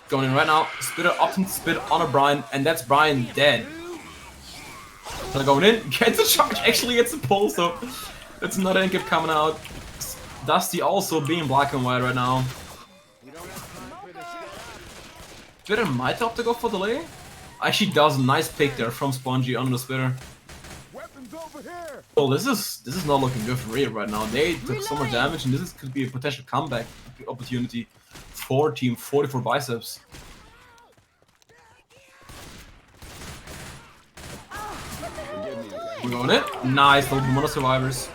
Going in right now. Spitter opting to spit on a Brian, and that's Brian dead. So going in, gets a charge, actually gets a pull, so that's another incap coming out. Dusty also being black and white right now. Spitter might opt to go for delay. Actually does, nice pick there from Spongy on the Spitter. Well, this is not looking good for reHAB right now. They took so much damage, and this could be a potential comeback opportunity for Team 44 Bicepss. We're going in. Nice little boom on the survivors.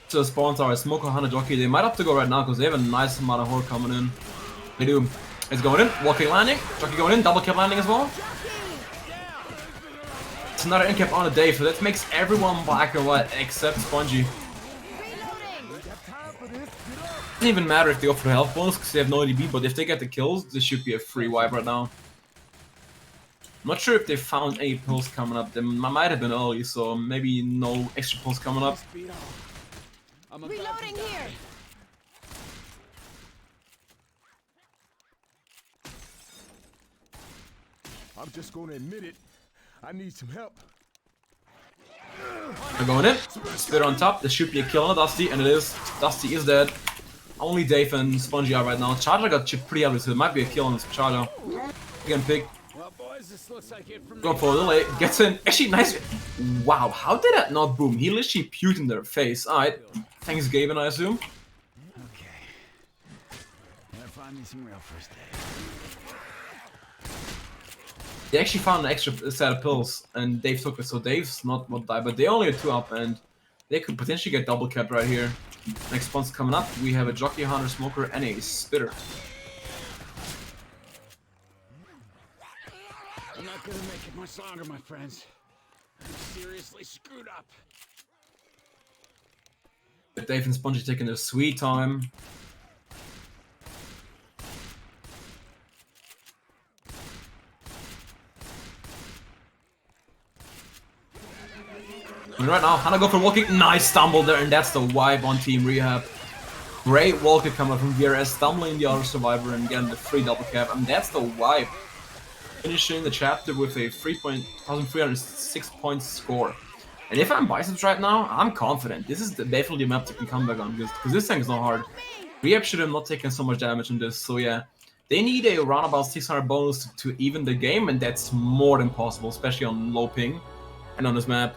So the spawns are a Smoker, Hunter, Jockey. They might have to go right now because they have a nice amount of horde coming in. They do. It's going in. Walking landing. Jockey going in. Double kill landing as well. It's another incap on the day, so that makes everyone black and white except Spongy. Doesn't even matter if they go for the health bonus because they have no ADB, but if they get the kills, this should be a free wipe right now. I'm not sure if they found any pulls coming up. They might have been early, so maybe no extra pulls coming up. Reloading here. I'm just gonna admit it. I need some help. They're going in. Spit on top. There should be a kill on Dusty, and it is. Dusty is dead. Only Dave and Spongy are right now. Charger got chipped pretty heavily, so there might be a kill on this Charger. Again, pick. Well, boys, this looks like it from Going for a delay. Gets in. Actually, nice. Wow, how did that not boom? He literally puked in their face. Alright. Thanks, Gaben, I assume. Okay. Gotta find me some real first aid. They actually found an extra set of pills, and Dave took it, so Dave's not what die, but they only had 2 up, and they could potentially get double capped right here. Next spawns coming up, we have a Jockey, Hunter, Smoker, and a Spitter. I'm not gonna make it much longer, my friends. I'm seriously screwed up. Dave and Spongy taking their sweet time. And right now, Hannah go for walking. Nice stumble there, and that's the wipe on Team reHAB. Great walker coming from VRS, stumbling the other survivor and getting the free double cap, and that's the wipe. Finishing the chapter with a 1,306 points score. And if I'm Bicepss right now, I'm confident. This is definitely a map to can come back on, because this thing is not hard. reHAB should have not taken so much damage in this, so yeah. They need a around about 600 bonus to even the game, and that's more than possible, especially on low ping and on this map.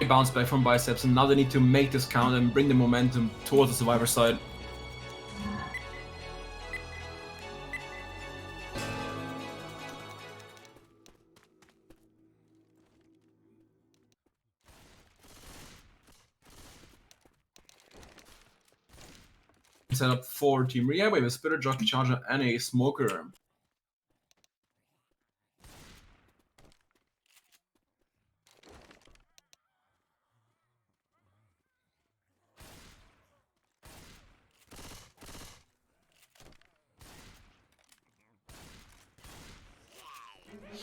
Bounce back from Bicepss, and now they need to make this count and bring the momentum towards the survivor side. Set up for Team reHAB. We have a Spitter, Jockey, Charger, and a Smoker.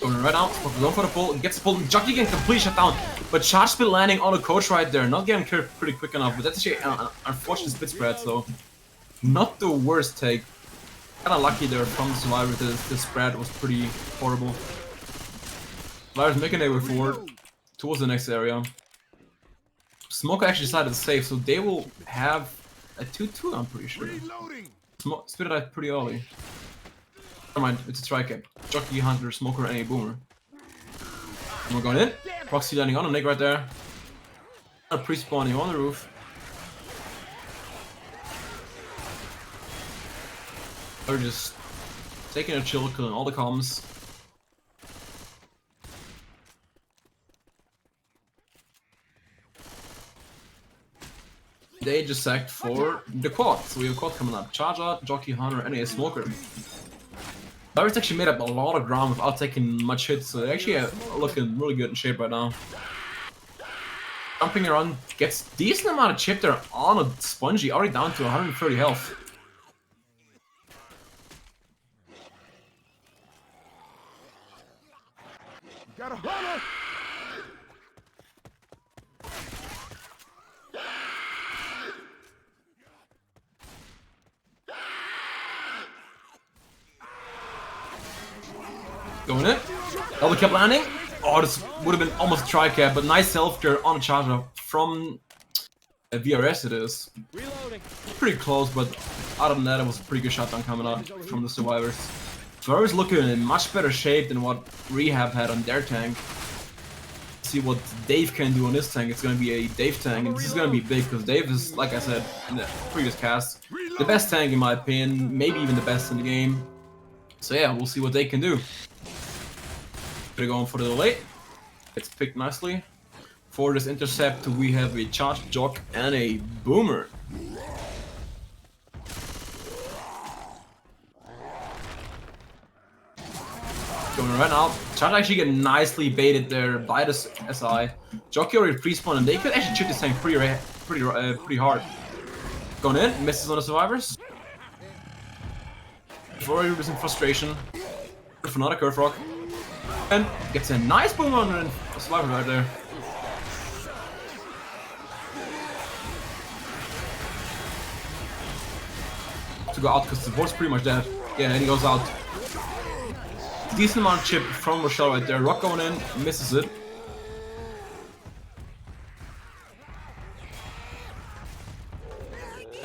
Going right now, going for the pull, gets the pull, Jockey getting completely shut down, but charge spit landing on a coach right there, not getting killed pretty quick enough, but that's actually an unfortunate split spread, so not the worst take. Kinda lucky there from the survivor, the spread was pretty horrible. Survivor's making their way forward towards the next area. Smoker actually decided to save, so they will have a 2-2, I'm pretty sure. Spit died pretty early. Never mind, it's a strike cap. Jockey, Hunter, Smoker, and a Boomer. And we're going in. Proxy landing on a Nick right there. A pre-spawning on the roof. They're just taking a chill, killing all the comms. They just sacked for the quad, so we have a quad coming up. Charger, Jockey, Hunter, and a Smoker. Pirates actually made up a lot of ground without taking much hits, so they actually are looking really good in shape right now. Jumping around, gets decent amount of chip there on a Spongy, already down to 130 health. Got a hunter! Going in. Double cap landing. Oh, this would have been almost a tri-cap, but nice self-clear on a charger from a VRS it is. Pretty close, but other than that, it was a pretty good shotgun coming out from the survivors. Survivors looking in much better shape than what reHAB had on their tank. See what Dave can do on this tank. It's gonna be a Dave tank, and this is gonna be big because Dave is, like I said in the previous cast, the best tank in my opinion, maybe even the best in the game. So yeah, we'll see what they can do. They're going for the delay. It's picked nicely. For this intercept, we have a charged jock and a boomer. Going right now. Charge actually get nicely baited there by the SI. Jockey already pre-spawned, and they could actually shoot this tank pretty hard. Going in, misses on the survivors. Already losing frustration. For another curve rock. And gets a nice boom on the survivor right there. To go out because the board's pretty much dead. Yeah, and he goes out. Decent amount of chip from Rochelle right there. Rock going in, misses it.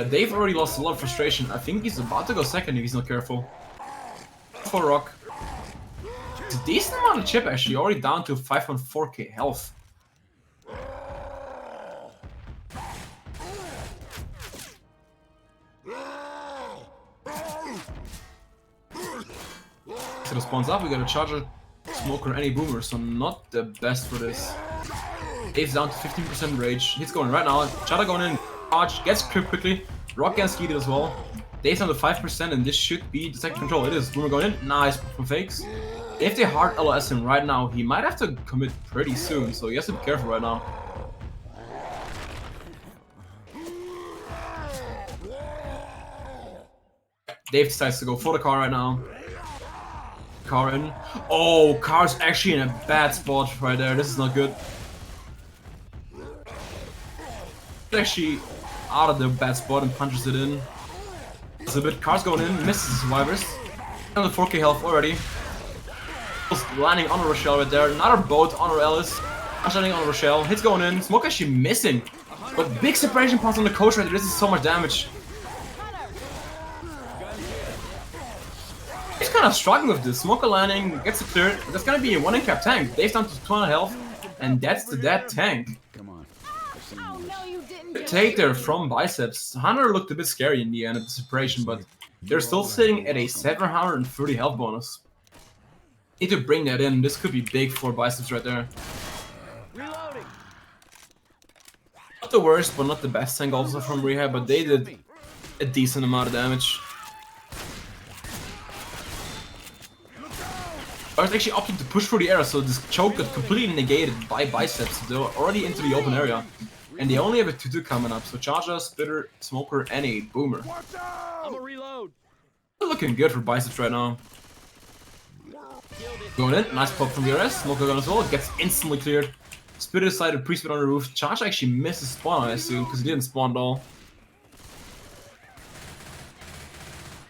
Dave already lost a lot of frustration. I think he's about to go second if he's not careful. For Rock. It's a decent amount of chip actually, already down to 5.4k health. So the spawns up, we got a charger, smoker, any boomer, so not the best for this. Dave's down to 15% rage. He's going right now. Charger going in, charge, gets clipped quickly. Rock gets heated as well. Dave's down to 5%, and this should be the second control. It is. Boomer going in, nice from fakes. If they hard LS him right now, he might have to commit pretty soon, so he has to be careful right now. Dave decides to go for the car right now. Car in. Oh, car's actually in a bad spot right there. This is not good. Actually out of the bad spot and punches it in. It's a bit. Car's going in, misses the survivors. And the 4k health already. Landing on a Rochelle right there. Another boat on Ellis. Landing on a Rochelle. Hits going in. Smoke actually missing. But big separation pass on the coach right there. This is so much damage. He's kind of struggling with this. Smoker landing, gets it cleared. That's gonna be a 1 cap tank. Dave's down to 200 health. And that's the dead tank. Oh, no, you didn't. The take there from Bicepss. Hunter looked a bit scary in the end of the separation, but they're still sitting at a 730 health bonus. Need to bring that in. This could be big for Bicepss right there. Reloading. Not the worst, but not the best tank also from reHAB, but they did a decent amount of damage. I was actually opting to push through the area, so this choke got completely negated by Bicepss. They're already into the open area. And they only have a 2-2 coming up, so Charger, Splitter, Smoker, and a Boomer. I'm a reload. Looking good for Bicepss right now. Going in, nice pop from VRS. Smoker gun as well, gets instantly cleared. Splitter decided pre-spit on the roof. Charger actually misses spawn, I assume, because he didn't spawn at all.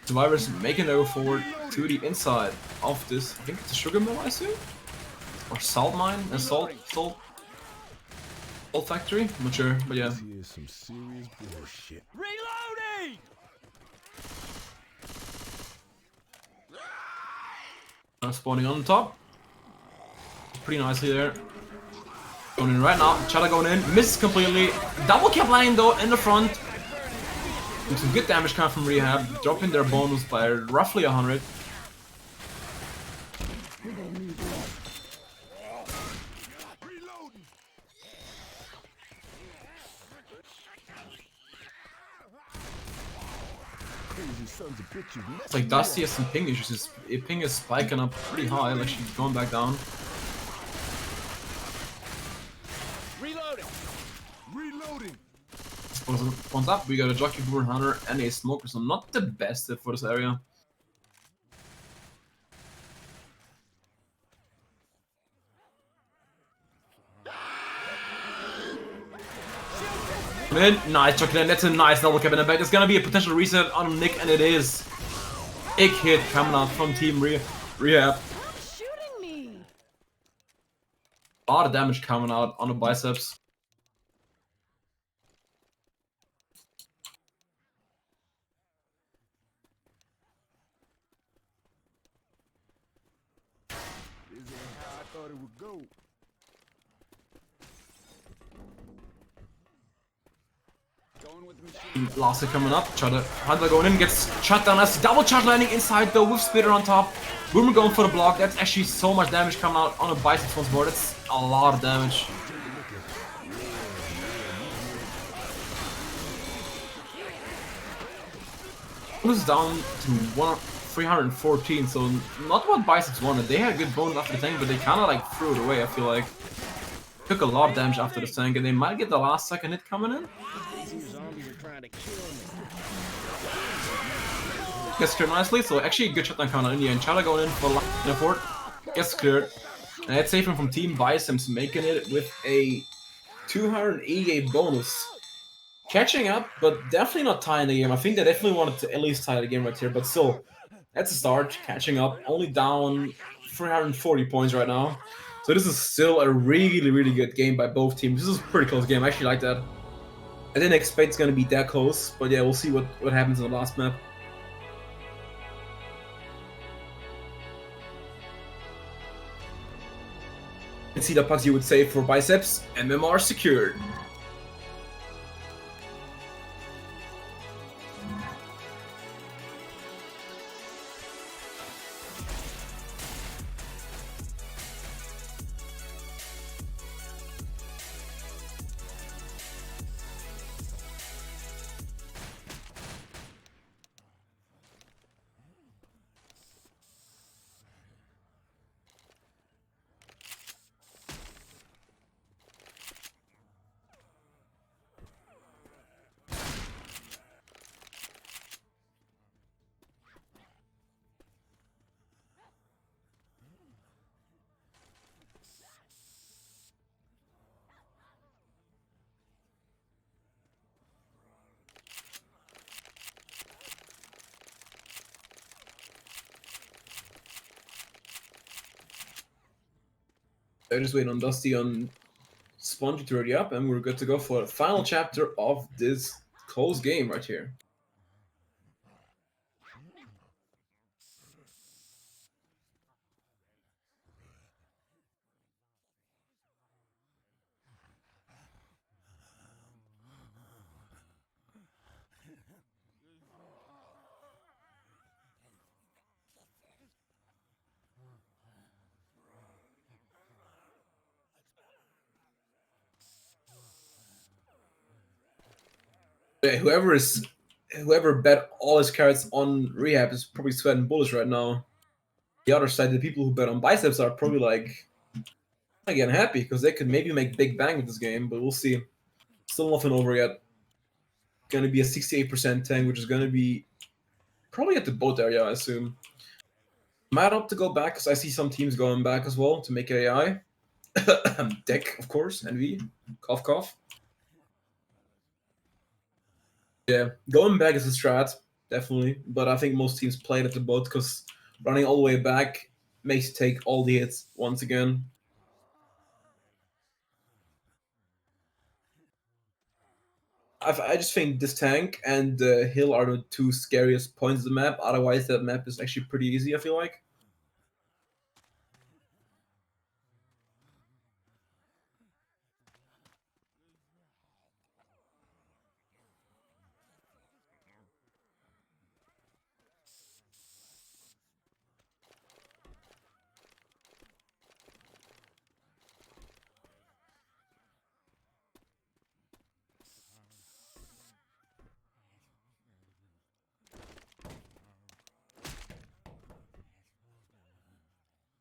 Survivors making their way forward to the inside of this. I think it's a sugar mill, I assume? Or salt mine? A salt factory? I'm not sure, but yeah. Here's some serious bullshit. Reloading. Spawning on the top. Pretty nicely there. Going in right now. Chada going in. Misses completely. Double cap line though in the front. With some good damage coming from reHAB. Dropping their bonus by roughly 100. Sons of bitches. It's like Dusty has some ping issues. His ping is spiking up pretty high, like she's going back down. Reloading. Reloading. Spawns up, we got a Jockey, Boomer, Hunter, and a Smoker, so not the best for this area. Nice Jockey, that's a nice double cap in the back. There's gonna be a potential reset on Nick, and it is. Big hit coming out from Team reHAB. Shooting A lot of damage coming out on the Bicepss. This ain't how I thought it would go. Going with the machine. Lassie coming up, Hunter going in, gets shut down as double charge landing inside though with Spitter on top. Boomer going for the block. That's actually so much damage coming out on a Bicepss once more. That's a lot of damage. Bonus is down to 314, so not what Bicepss wanted. They had a good bonus after the tank, but they kind of like threw it away, I feel like. Took a lot of damage after the tank, and they might get the last second hit coming in. These zombies are trying to kill me. Gets cleared nicely, so actually a good shutdown counter in the end. Chala going in for the fort. Gets cleared. And that's safe from Team Bicepss, making it with a 288 bonus. Catching up, but definitely not tying the game. I think they definitely wanted to at least tie the game right here, but still, that's a start. Catching up, only down 340 points right now. So this is still a really, really good game by both teams. This is a pretty close game. I actually like that. I didn't expect it's going to be that close, but yeah, we'll see what happens in the last map. And see the pucks you would save for Bicepss, MMR secured. I just wait on Dusty on Spongy to ready up, and we're good to go for the final chapter of this close game right here. Yeah, whoever bet all his cards on reHAB is probably sweating bullets right now. The other side, the people who bet on Bicepss are probably like again happy because they could maybe make big bang with this game, but we'll see. Still nothing over yet. Gonna be a 68% tank, which is gonna be probably at the boat area, I assume. Might opt to go back because I see some teams going back as well to make AI. Deck, of course, NV. Cough, cough. Yeah, going back is a strat, definitely. But I think most teams play it at the boat because running all the way back makes you take all the hits once again. I just think this tank and the hill are the two scariest points of the map. Otherwise, that map is actually pretty easy, I feel like.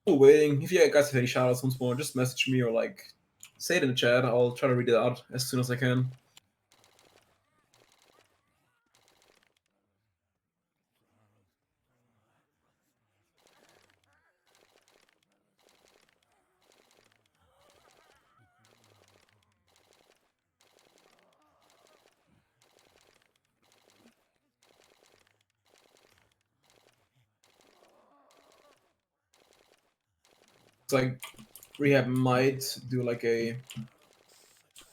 Still waiting. If you guys have any shoutouts once more, just message me or like say it in the chat. I'll try to read it out as soon as I can. It's like reHAB might do like a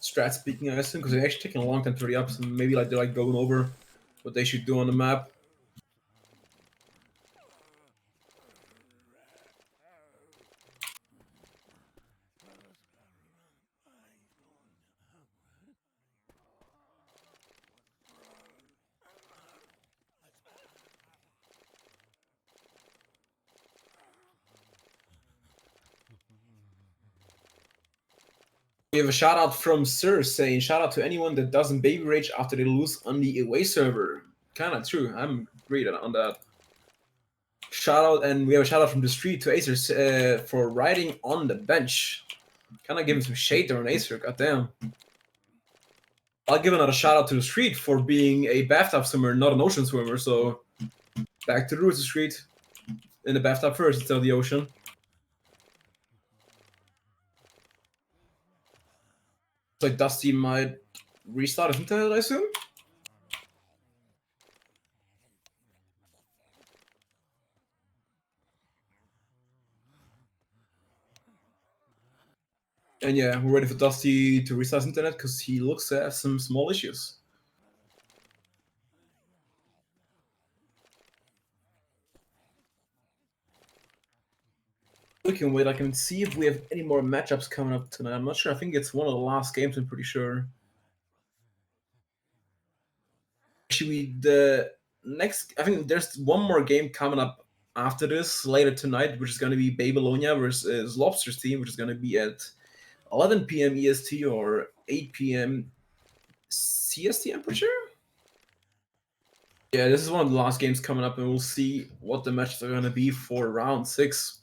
strat speaking, I assume, because they're actually taking a long time to ready up, so maybe like they're like going over what they should do on the map. We have a shout out from Sir saying, shout out to anyone that doesn't baby rage after they lose on the away server. Kinda true, I'm great on that. Shout out, and we have a shout out from the street to Acer for riding on the bench. Kinda giving some shade there on Acer, goddamn. I'll give another shout out to the street for being a bathtub swimmer, not an ocean swimmer, so back to the roots of the street. In the bathtub first instead of the ocean. Like Dusty might restart his internet, I assume? And yeah, we're ready for Dusty to restart his internet because he looks to have some small issues. We can wait. I can see if we have any more matchups coming up tonight. I'm not sure. I think it's one of the last games, I'm pretty sure. Actually, the next, I think there's one more game coming up after this later tonight, which is going to be Babylonia versus Lobster's team, which is going to be at 11 p.m. EST or 8 p.m. CST, I'm pretty sure. Yeah, this is one of the last games coming up, and we'll see what the matches are going to be for round 6.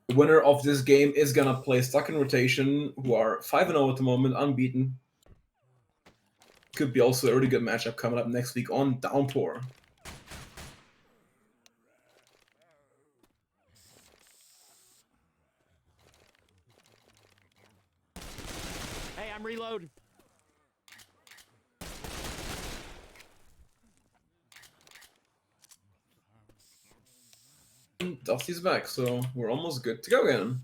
The winner of this game is going to play Stuck in Rotation, who are 5-0 at the moment, unbeaten. Could be also a really good matchup coming up next week on Downpour. Hey, I'm reloading. Dusty's back, so we're almost good to go again.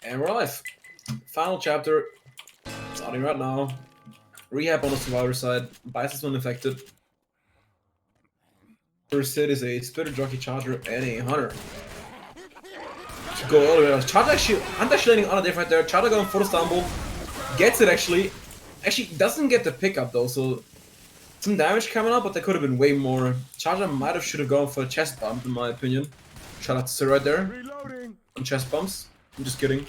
And we're live. Final chapter, starting right now. reHAB on the survivor side. Bicepss one infected. First hit is a Spitter Jockey Charger and a Hunter. To go all the way down. Charger actually, Hunter actually landing on a diff right there. Charger going for the stumble. Gets it actually. Actually doesn't get the pickup though, so some damage coming up, but there could have been way more. Charger might have should have gone for a chest bump in my opinion. Shout out to Sir right there. Reloading. On chest bumps. I'm just kidding.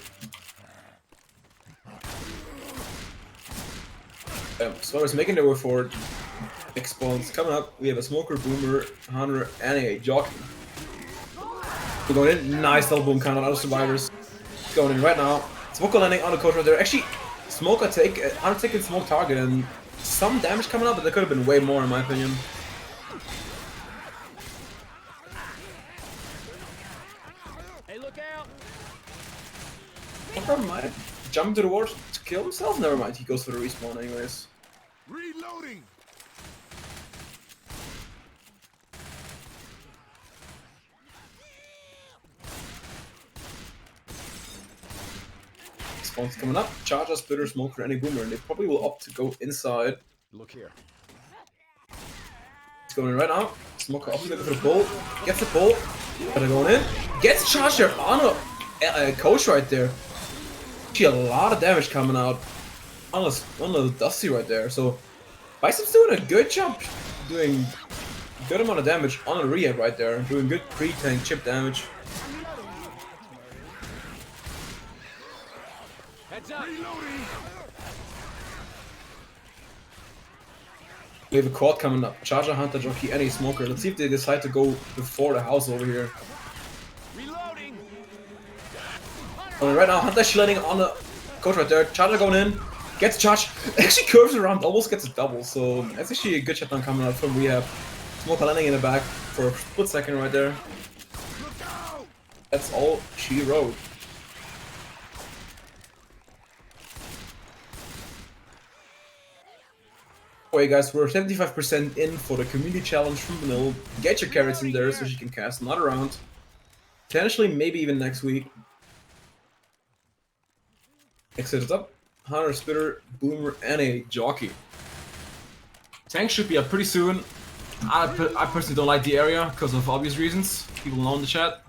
So I was making their way forward. Next spawns coming up. We have a Smoker, Boomer, Hunter, and a Jockey. We're going in. Nice double boom count on other survivors. Going in right now. Smoker landing on the coach right there. Actually, Smoker Hunter taking smoke target and some damage coming up, but there could have been way more in my opinion. Hey, look out! Smoker might have jumped to the wall to kill himself. Never mind. He goes for the respawn anyways. Reloading. Spawns coming up. Charger, Spitter, Smoker, and a Boomer. And they probably will opt to go inside. Look here. It's going in right now. Smoker obviously looking for the pull. Gets the pull. But they're going in. Gets Charger on a coach right there. Actually, a lot of damage coming out on the Dusty right there. So Bicepss doing a good job, doing a good amount of damage on the reHAB right there. Doing good pre-tank chip damage. Heads up! Reloading. We have a quad coming up. Charger, Hunter, Jockey, any smoker. Let's see if they decide to go before the house over here. Reloading. Right now, Hunter landing on the coach right there. Charger going in. Gets charged. Actually curves around, almost gets a double. So that's actually a good shutdown coming out from reHAB. Smoker landing in the back for a split second right there. That's all she wrote. Okay guys, we're 75% in for the community challenge from Vanilla. Get your carrots in there so she can cast another round. Potentially, maybe even next week. Exit it up. Hunter, Spitter, Boomer, and a Jockey. Tank should be up pretty soon. I personally don't like the area because of obvious reasons. People know in the chat.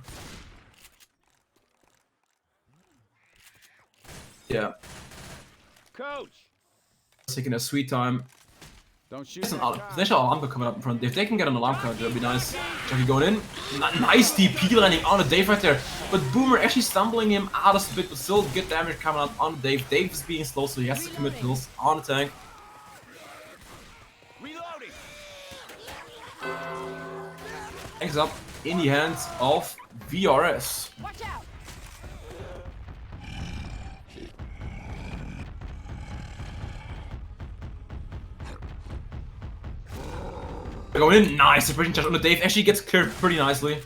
Yeah. Coach. Taking a sweet time. Don't shoot. There's an potential alarm code coming up in front. If they can get an alarm code, that'd be nice. Jockey going in. Nice DP landing on the Dave right there. But Boomer actually stumbling him out of split, but still good damage coming out on the Dave. Dave is being slow, so he has to commit kills on the tank. Reloading. Tank's up in the hands of VRS. Watch out! Going in, nice suppression charge on the Dave. Actually gets cleared pretty nicely.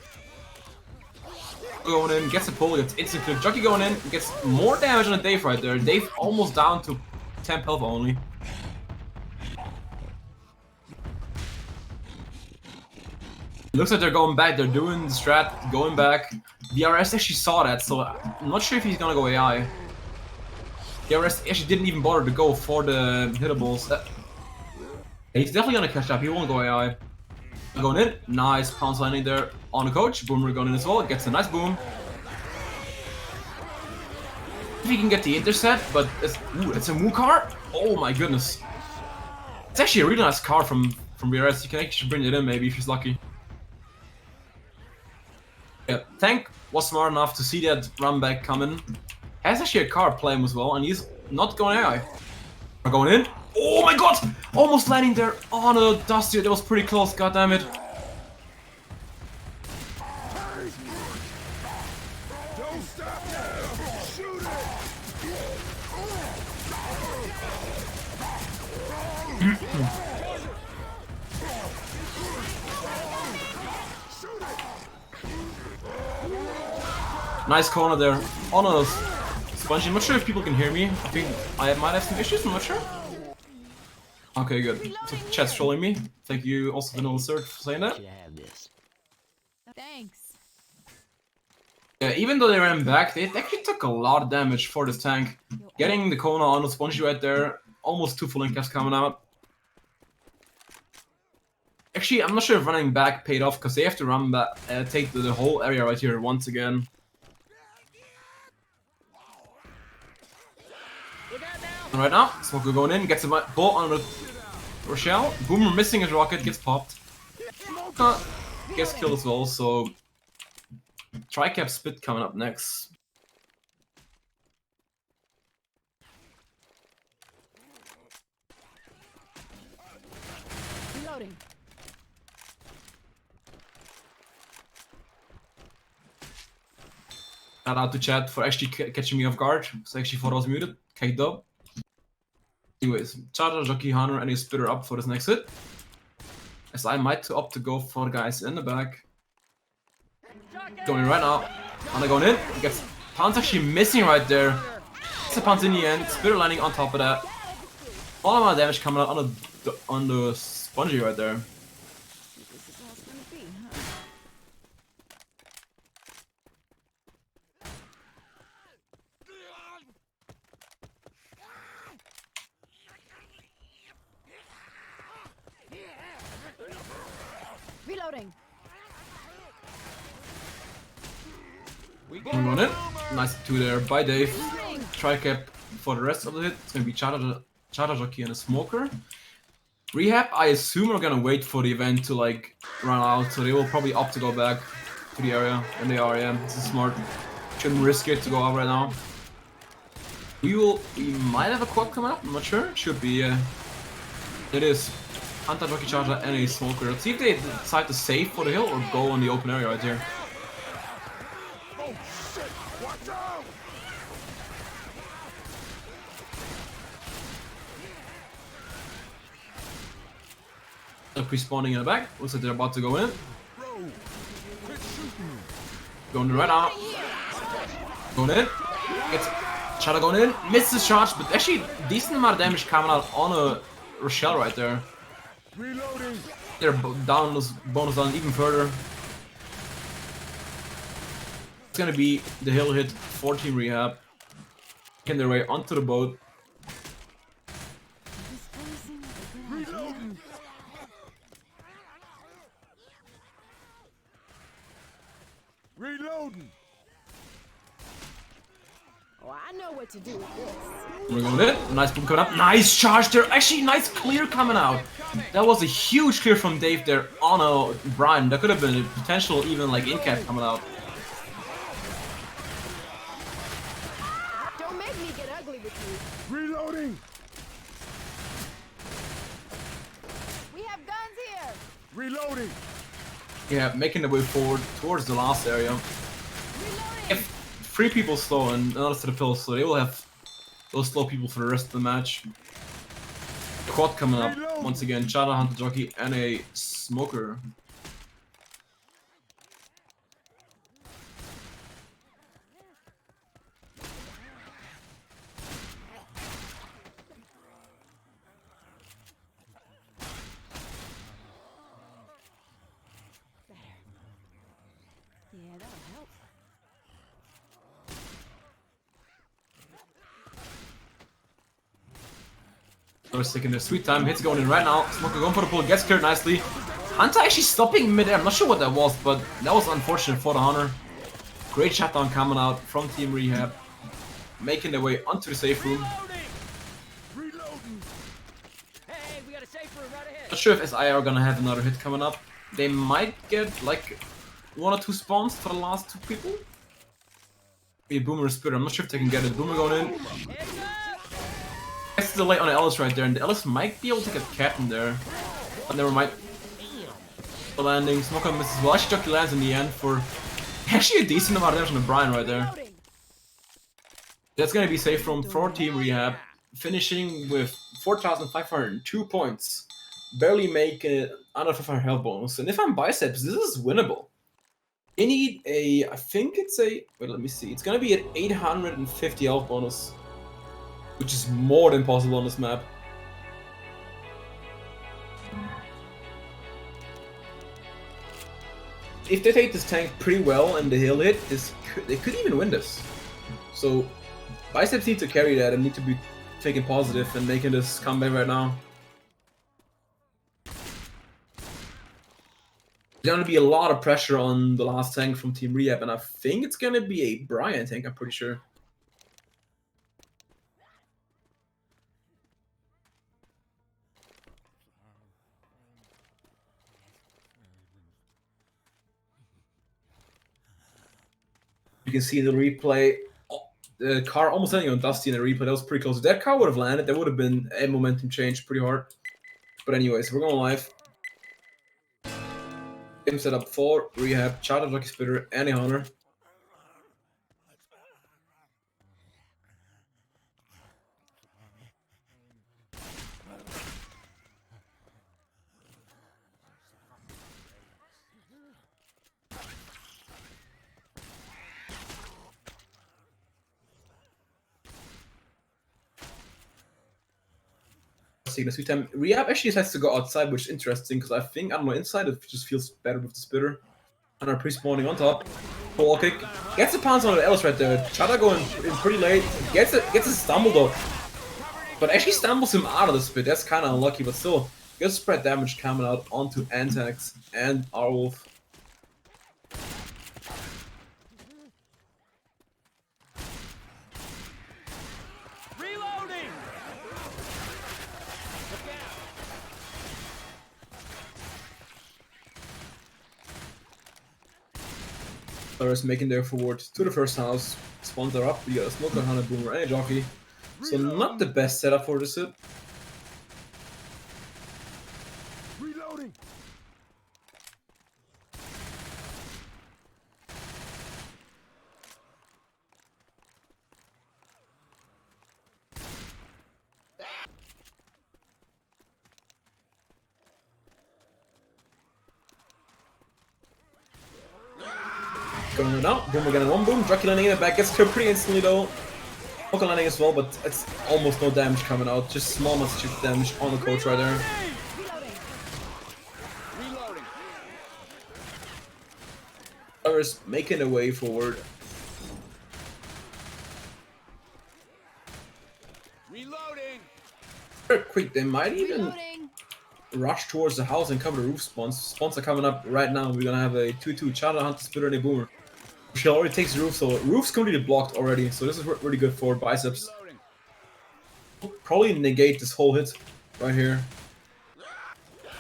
Going in, gets a pull, gets instant clear. Jockey going in, gets more damage on the Dave right there. Dave almost down to 10 health only. Looks like they're going back. They're doing the strat, going back. VRS actually saw that, so I'm not sure if he's gonna go AI. VRS actually didn't even bother to go for the hittables. He's definitely gonna catch up, he won't go AI. Going in, nice pounce landing there on the coach. Boomer going in as well, gets a nice boom. If he can get the intercept, but it's a Moo car? Oh my goodness. It's actually a really nice car from VRS, you can actually bring it in maybe if he's lucky. Yeah, Tank was smart enough to see that run back coming. Has actually a car playing as well, and he's not going AI. Going in. Oh my god! Almost landing there on a Dusty. That was pretty close, god damn it. Don't stop now! Shoot Nice corner there on a spongy. I'm not sure if people can hear me. I think I might have some issues, I'm not sure. Okay, good. So chat's trolling me. Thank you also Vanilla Sir for saying that. Thanks. Yeah, even though they ran back, they actually took a lot of damage for this tank. Getting the Kona on the spongy right there, almost 2 full incaps coming out. Actually, I'm not sure if running back paid off because they have to run back, take the whole area right here once again. And right now, Smoker going in, gets a ball on the Rochelle. Boomer missing his rocket, gets popped. Gets killed as well, so Tricap Spit coming up next. Reloading. Shout out to chat for actually catching me off guard. So actually thought I was muted. K-dub. Anyways, Charger, Jockey, Hunter, and a Spitter up for this next hit. As I might opt to go for the guys in the back. Going in right now. Hunter going in. Gets Pounce actually missing right there. It's a Pounce in the end. Spitter landing on top of that. All amount of damage coming out on the spongy right there. Reloading. Going in. Nice 2 there by Dave. Tricap for the rest of the hit. It's gonna be Charger, Jockey, and a Smoker. reHAB, I assume are gonna wait for the event to like run out, so they will probably opt to go back to the area, and they are, yeah. This is smart. Shouldn't risk it to go out right now. We might have a quad coming up, I'm not sure. It should be, yeah. It is. Hunter, Jockey Charger, and a Smoker. Let's see if they decide to save for the hill or go on the open area right here. Oh shit! Watch out! They're pre-spawning in the back. Looks like they're about to go in. Bro, quit shooting. Going right now. Going in. Gets Shadow going in. Misses charge, but actually decent amount of damage coming out on a Rochelle right there. Reloading. They're down this bonus down even further. It's gonna be the hill hit for Team reHAB. Making their way onto the boat. Reloading. Reloading. Oh, I know what to do with this. We're going in. Nice boom coming up. Nice charge there. Actually, nice clear coming out. That was a huge clear from Dave there on a Brian. That could have been a potential even like in-cap coming out. Don't make me get ugly with you. Reloading. We have guns here. Reloading. Yeah, making the way forward towards the last area. Reloading. If 3 people slow and another set of pills, so they will have those slow people for the rest of the match. Quad coming up once again. Chada, Hunter Jockey, and a Smoker. Yeah, that'll help. They're sticking their sweet time. Hits going in right now. Smoker going for the pull. Gets cleared nicely. Hunter actually stopping mid-air. I'm not sure what that was, but that was unfortunate for the Hunter. Great shutdown coming out from Team reHAB. Making their way onto the safe room. Reloading. Hey, we got a safe room right ahead. Not sure if SI are gonna have another hit coming up. They might get like 1 or 2 spawns for the last 2 people. Be a Boomer Spitter. I'm not sure if they can get it. Boomer going in. Heads up! Gets the delay on the Ellis right there, and the Ellis might be able to get Captain there. But never mind. The landing. Smoker misses well. Actually, Jockey lands in the end for actually a decent amount of damage on the Brian right there. Reloading. That's gonna be safe from 4 Team reHAB, finishing with 4,502 points. Barely make it under 500 health bonus. And if I'm Bicepss, this is winnable. They need a, I think it's a, wait, let me see. It's gonna be an 850 health bonus, which is more than possible on this map. If they take this tank pretty well and the hill hit, they could even win this. So Bicepss need to carry that and need to be taking positive and making this comeback right now. There's gonna be a lot of pressure on the last tank from Team reHAB, and I think it's gonna be a Brian tank, I'm pretty sure. You can see the replay. The car almost landing on Dusty in the replay. That was pretty close. If that car would have landed, there would have been a momentum change pretty hard. But anyways, we're going live. Game set up for reHAB, Charter, Lucky Spitter, and a Hunter. The sweet time. reHAB actually decides to go outside, which is interesting because I think, I don't know, inside it just feels better with the Spitter. And are pre-spawning on top. Wall kick. Gets a pounce on the Ellis right there. Chada going in pretty late. Gets a stumble though. But actually stumbles him out of the spit. That's kind of unlucky, but still. Good spread damage coming out onto Antax and Arwolf. Reloading! Players making their forward to the first house. Spawns are up. We got a Smoker, Hunter, Boomer, and a Jockey. So not the best setup for this hit. Reloading. Going out. Boom, we're getting one boom. Jockey landing in the back. Gets killed pretty instantly though. Jockey landing as well, but it's almost no damage coming out. Just small amounts of damage on the coach right there. Reloading. Others making their way forward. Reloading. Very quick. They might even Reloading. rush towards the house and cover the roof spawns. Spawns are coming up right now. We're gonna have a 2-2 Charter Hunter Spitter and a Boomer. She already takes the roof, so roof's completely blocked already. So this is really good for Bicepss. Reloading. Probably negate this whole hit right here.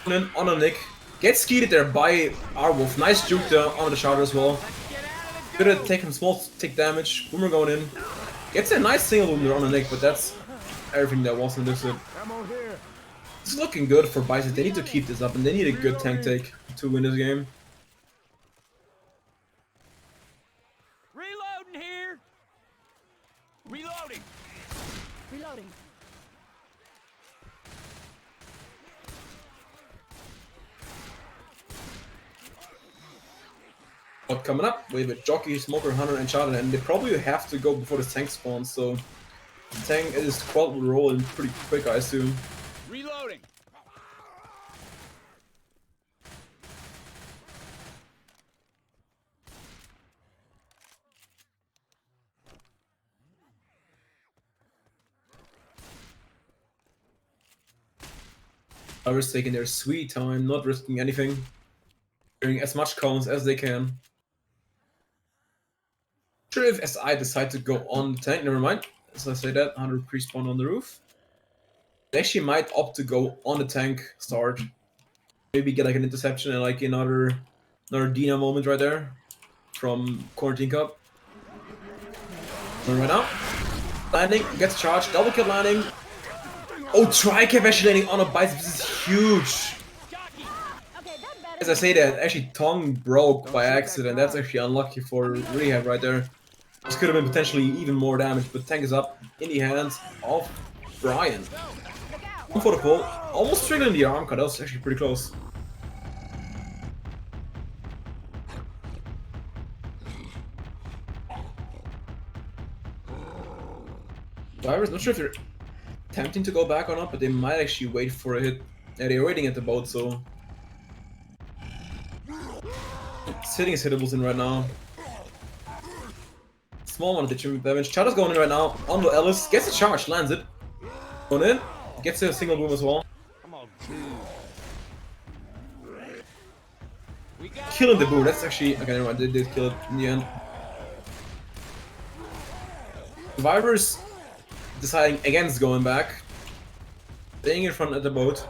And then on a Nick. Gets skeeted there by Arwolf. Nice juke there on the Charter as well. Good at taking small tick damage. Boomer going in. Gets a nice single boom there on a Nick, but that's everything that was in this hit. Ammo here. It's looking good for Bicepss. They need to keep this up and they need a good tank take to win this game. Reloading here. Reloading. Reloading. But coming up, we have a Jockey, Smoker, Hunter, and Charter, and they probably have to go before the tank spawns, so the tank is 12 will roll in pretty quick, I assume. Reloading. Others taking their sweet time, not risking anything, doing as much cones as they can. Sure if SI decide to go on the tank, never mind. As I say that, 100 pre-spawn on the roof. They actually might opt to go on the tank start. Maybe get like an interception and like another Dina moment right there from Quarantine Cup. And right now, landing, gets charged, double kill landing. Oh, tri-cap actually landing on a Bicepss, this is huge. Okay, that better. As I say that, actually tongue broke by accident. That's actually unlucky for reHAB right there. This could have been potentially even more damage, but tank is up in the hands of Brian. One for the pull, almost triggering the arm cut. That was actually pretty close. Divers, not sure if they're attempting to go back or not, but they might actually wait for a hit. Yeah, they're waiting at the boat, so Sitting his hittables in right now. Small amount of damage. Charter's going in right now. On to Ellis. Gets a charge. Lands it. Going in. Gets a single boom as well. Killing the boom. That's actually... Okay, never mind. They did kill it in the end. Survivors deciding against going back. Staying in front of the boat.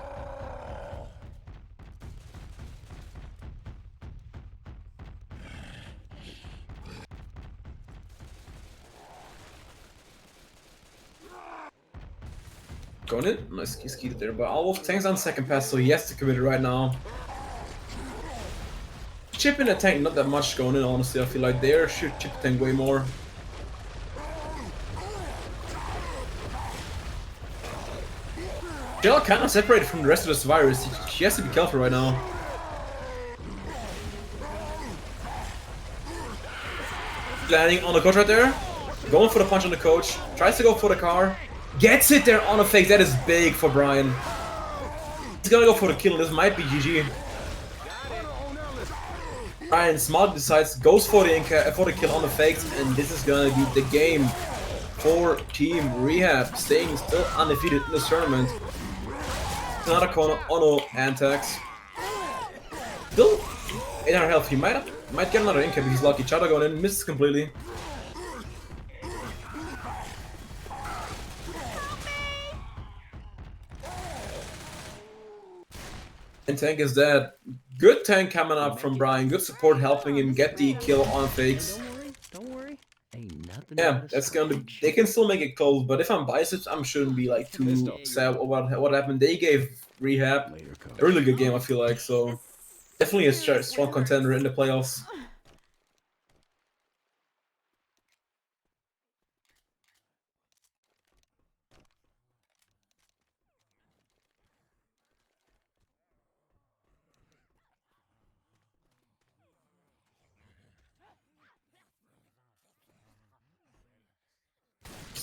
Going in. Nice ski there, but Alwolf tanks on second pass, so he has to commit it right now. Chip in the tank, not that much going in, honestly. I feel like they should chip the tank way more. Shell kind of separated from the rest of the survivors. She has to be careful right now. Landing on the coach right there. Going for the punch on the coach. Tries to go for the car. Gets it there on a fake. That is big for Brian. He's gonna go for the kill. This might be GG. Brian smart decides, goes for the kill on the fakes, and this is gonna be the game for Team reHAB, staying still undefeated in this tournament. Another corner, Ono antax. Still 800 health. He might get another incap if he's lucky. Chata going in, misses completely. And tank is dead. Good tank coming up from Brian. Good support helping him get the kill on fakes. Don't worry. Ain't nothing Yeah, that's gonna be. They can still make it close, but if I'm Bicepss, I shouldn't be like too sad about what happened. They gave reHAB Later, coach. a really good game, I feel like. So definitely a strong contender in the playoffs.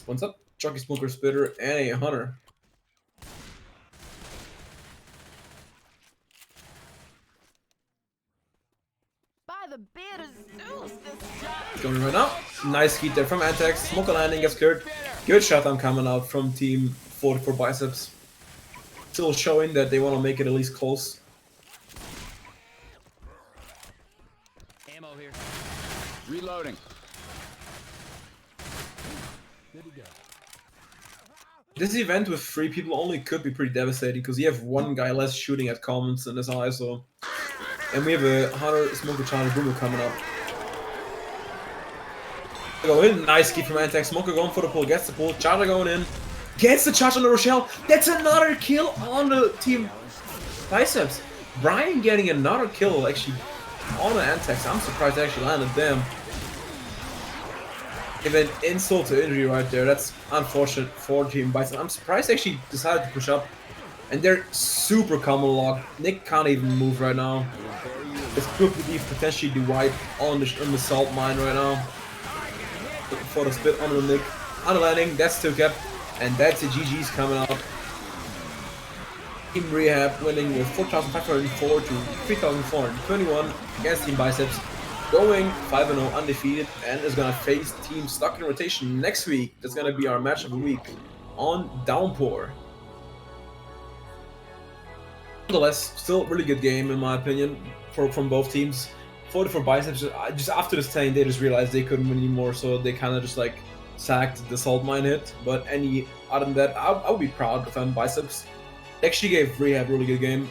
One's up, Chucky Smoker Spitter, and a Hunter. By the beard of Zeus, this job. Going right now. Nice heat there from Antex. Smoker landing gets cleared. Good shutdown coming out from Team 44 Bicepss. Still showing that they want to make it at least close. Ammo here. Reloading. This event with 3 people only could be pretty devastating because you have one guy less shooting at commons in his eye, so. And we have a Hunter Smoker China Boomer coming up. Go in, nice keep from Antex. Smoker going for the pull, gets the pull, Charger going in. Gets the charge on the Rochelle. That's another kill on the Team Bicepss. Brian getting another kill actually on the Antex. I'm surprised they actually landed them. Give an insult to injury right there. That's unfortunate for Team Bicepss. I'm surprised they actually decided to push up. And they're super common locked. Nick can't even move right now. This could be potentially the wipe on the salt mine right now. Looking for the split on the Nick. On the landing, that's still kept. And that's the GG's coming out. Team reHAB winning with 4,504 to 3,421 against Team Bicepss. Going 5-0 undefeated and is gonna face Team Stuck in Rotation next week. That's gonna be our match of the week on Downpour. Nonetheless, still really good game in my opinion from both teams. 44 Bicepss, just after this 10 they just realized they couldn't win anymore, so they kind of just like sacked the salt mine hit. But other than that, I would be proud if I'm Bicepss. They actually gave reHAB a really good game.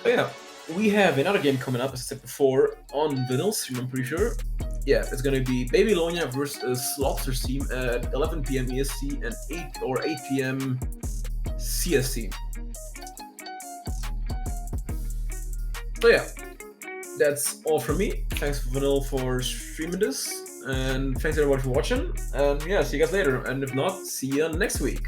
But yeah, we have another game coming up, as I said before, on Vanilla stream, I'm pretty sure. Yeah, it's gonna be Babylonia versus Lobster's team at 11 PM EST and 8 PM CST. So yeah, that's all from me. Thanks Vanilla for streaming this, and thanks everybody for watching. And yeah, see you guys later. And if not, see you next week.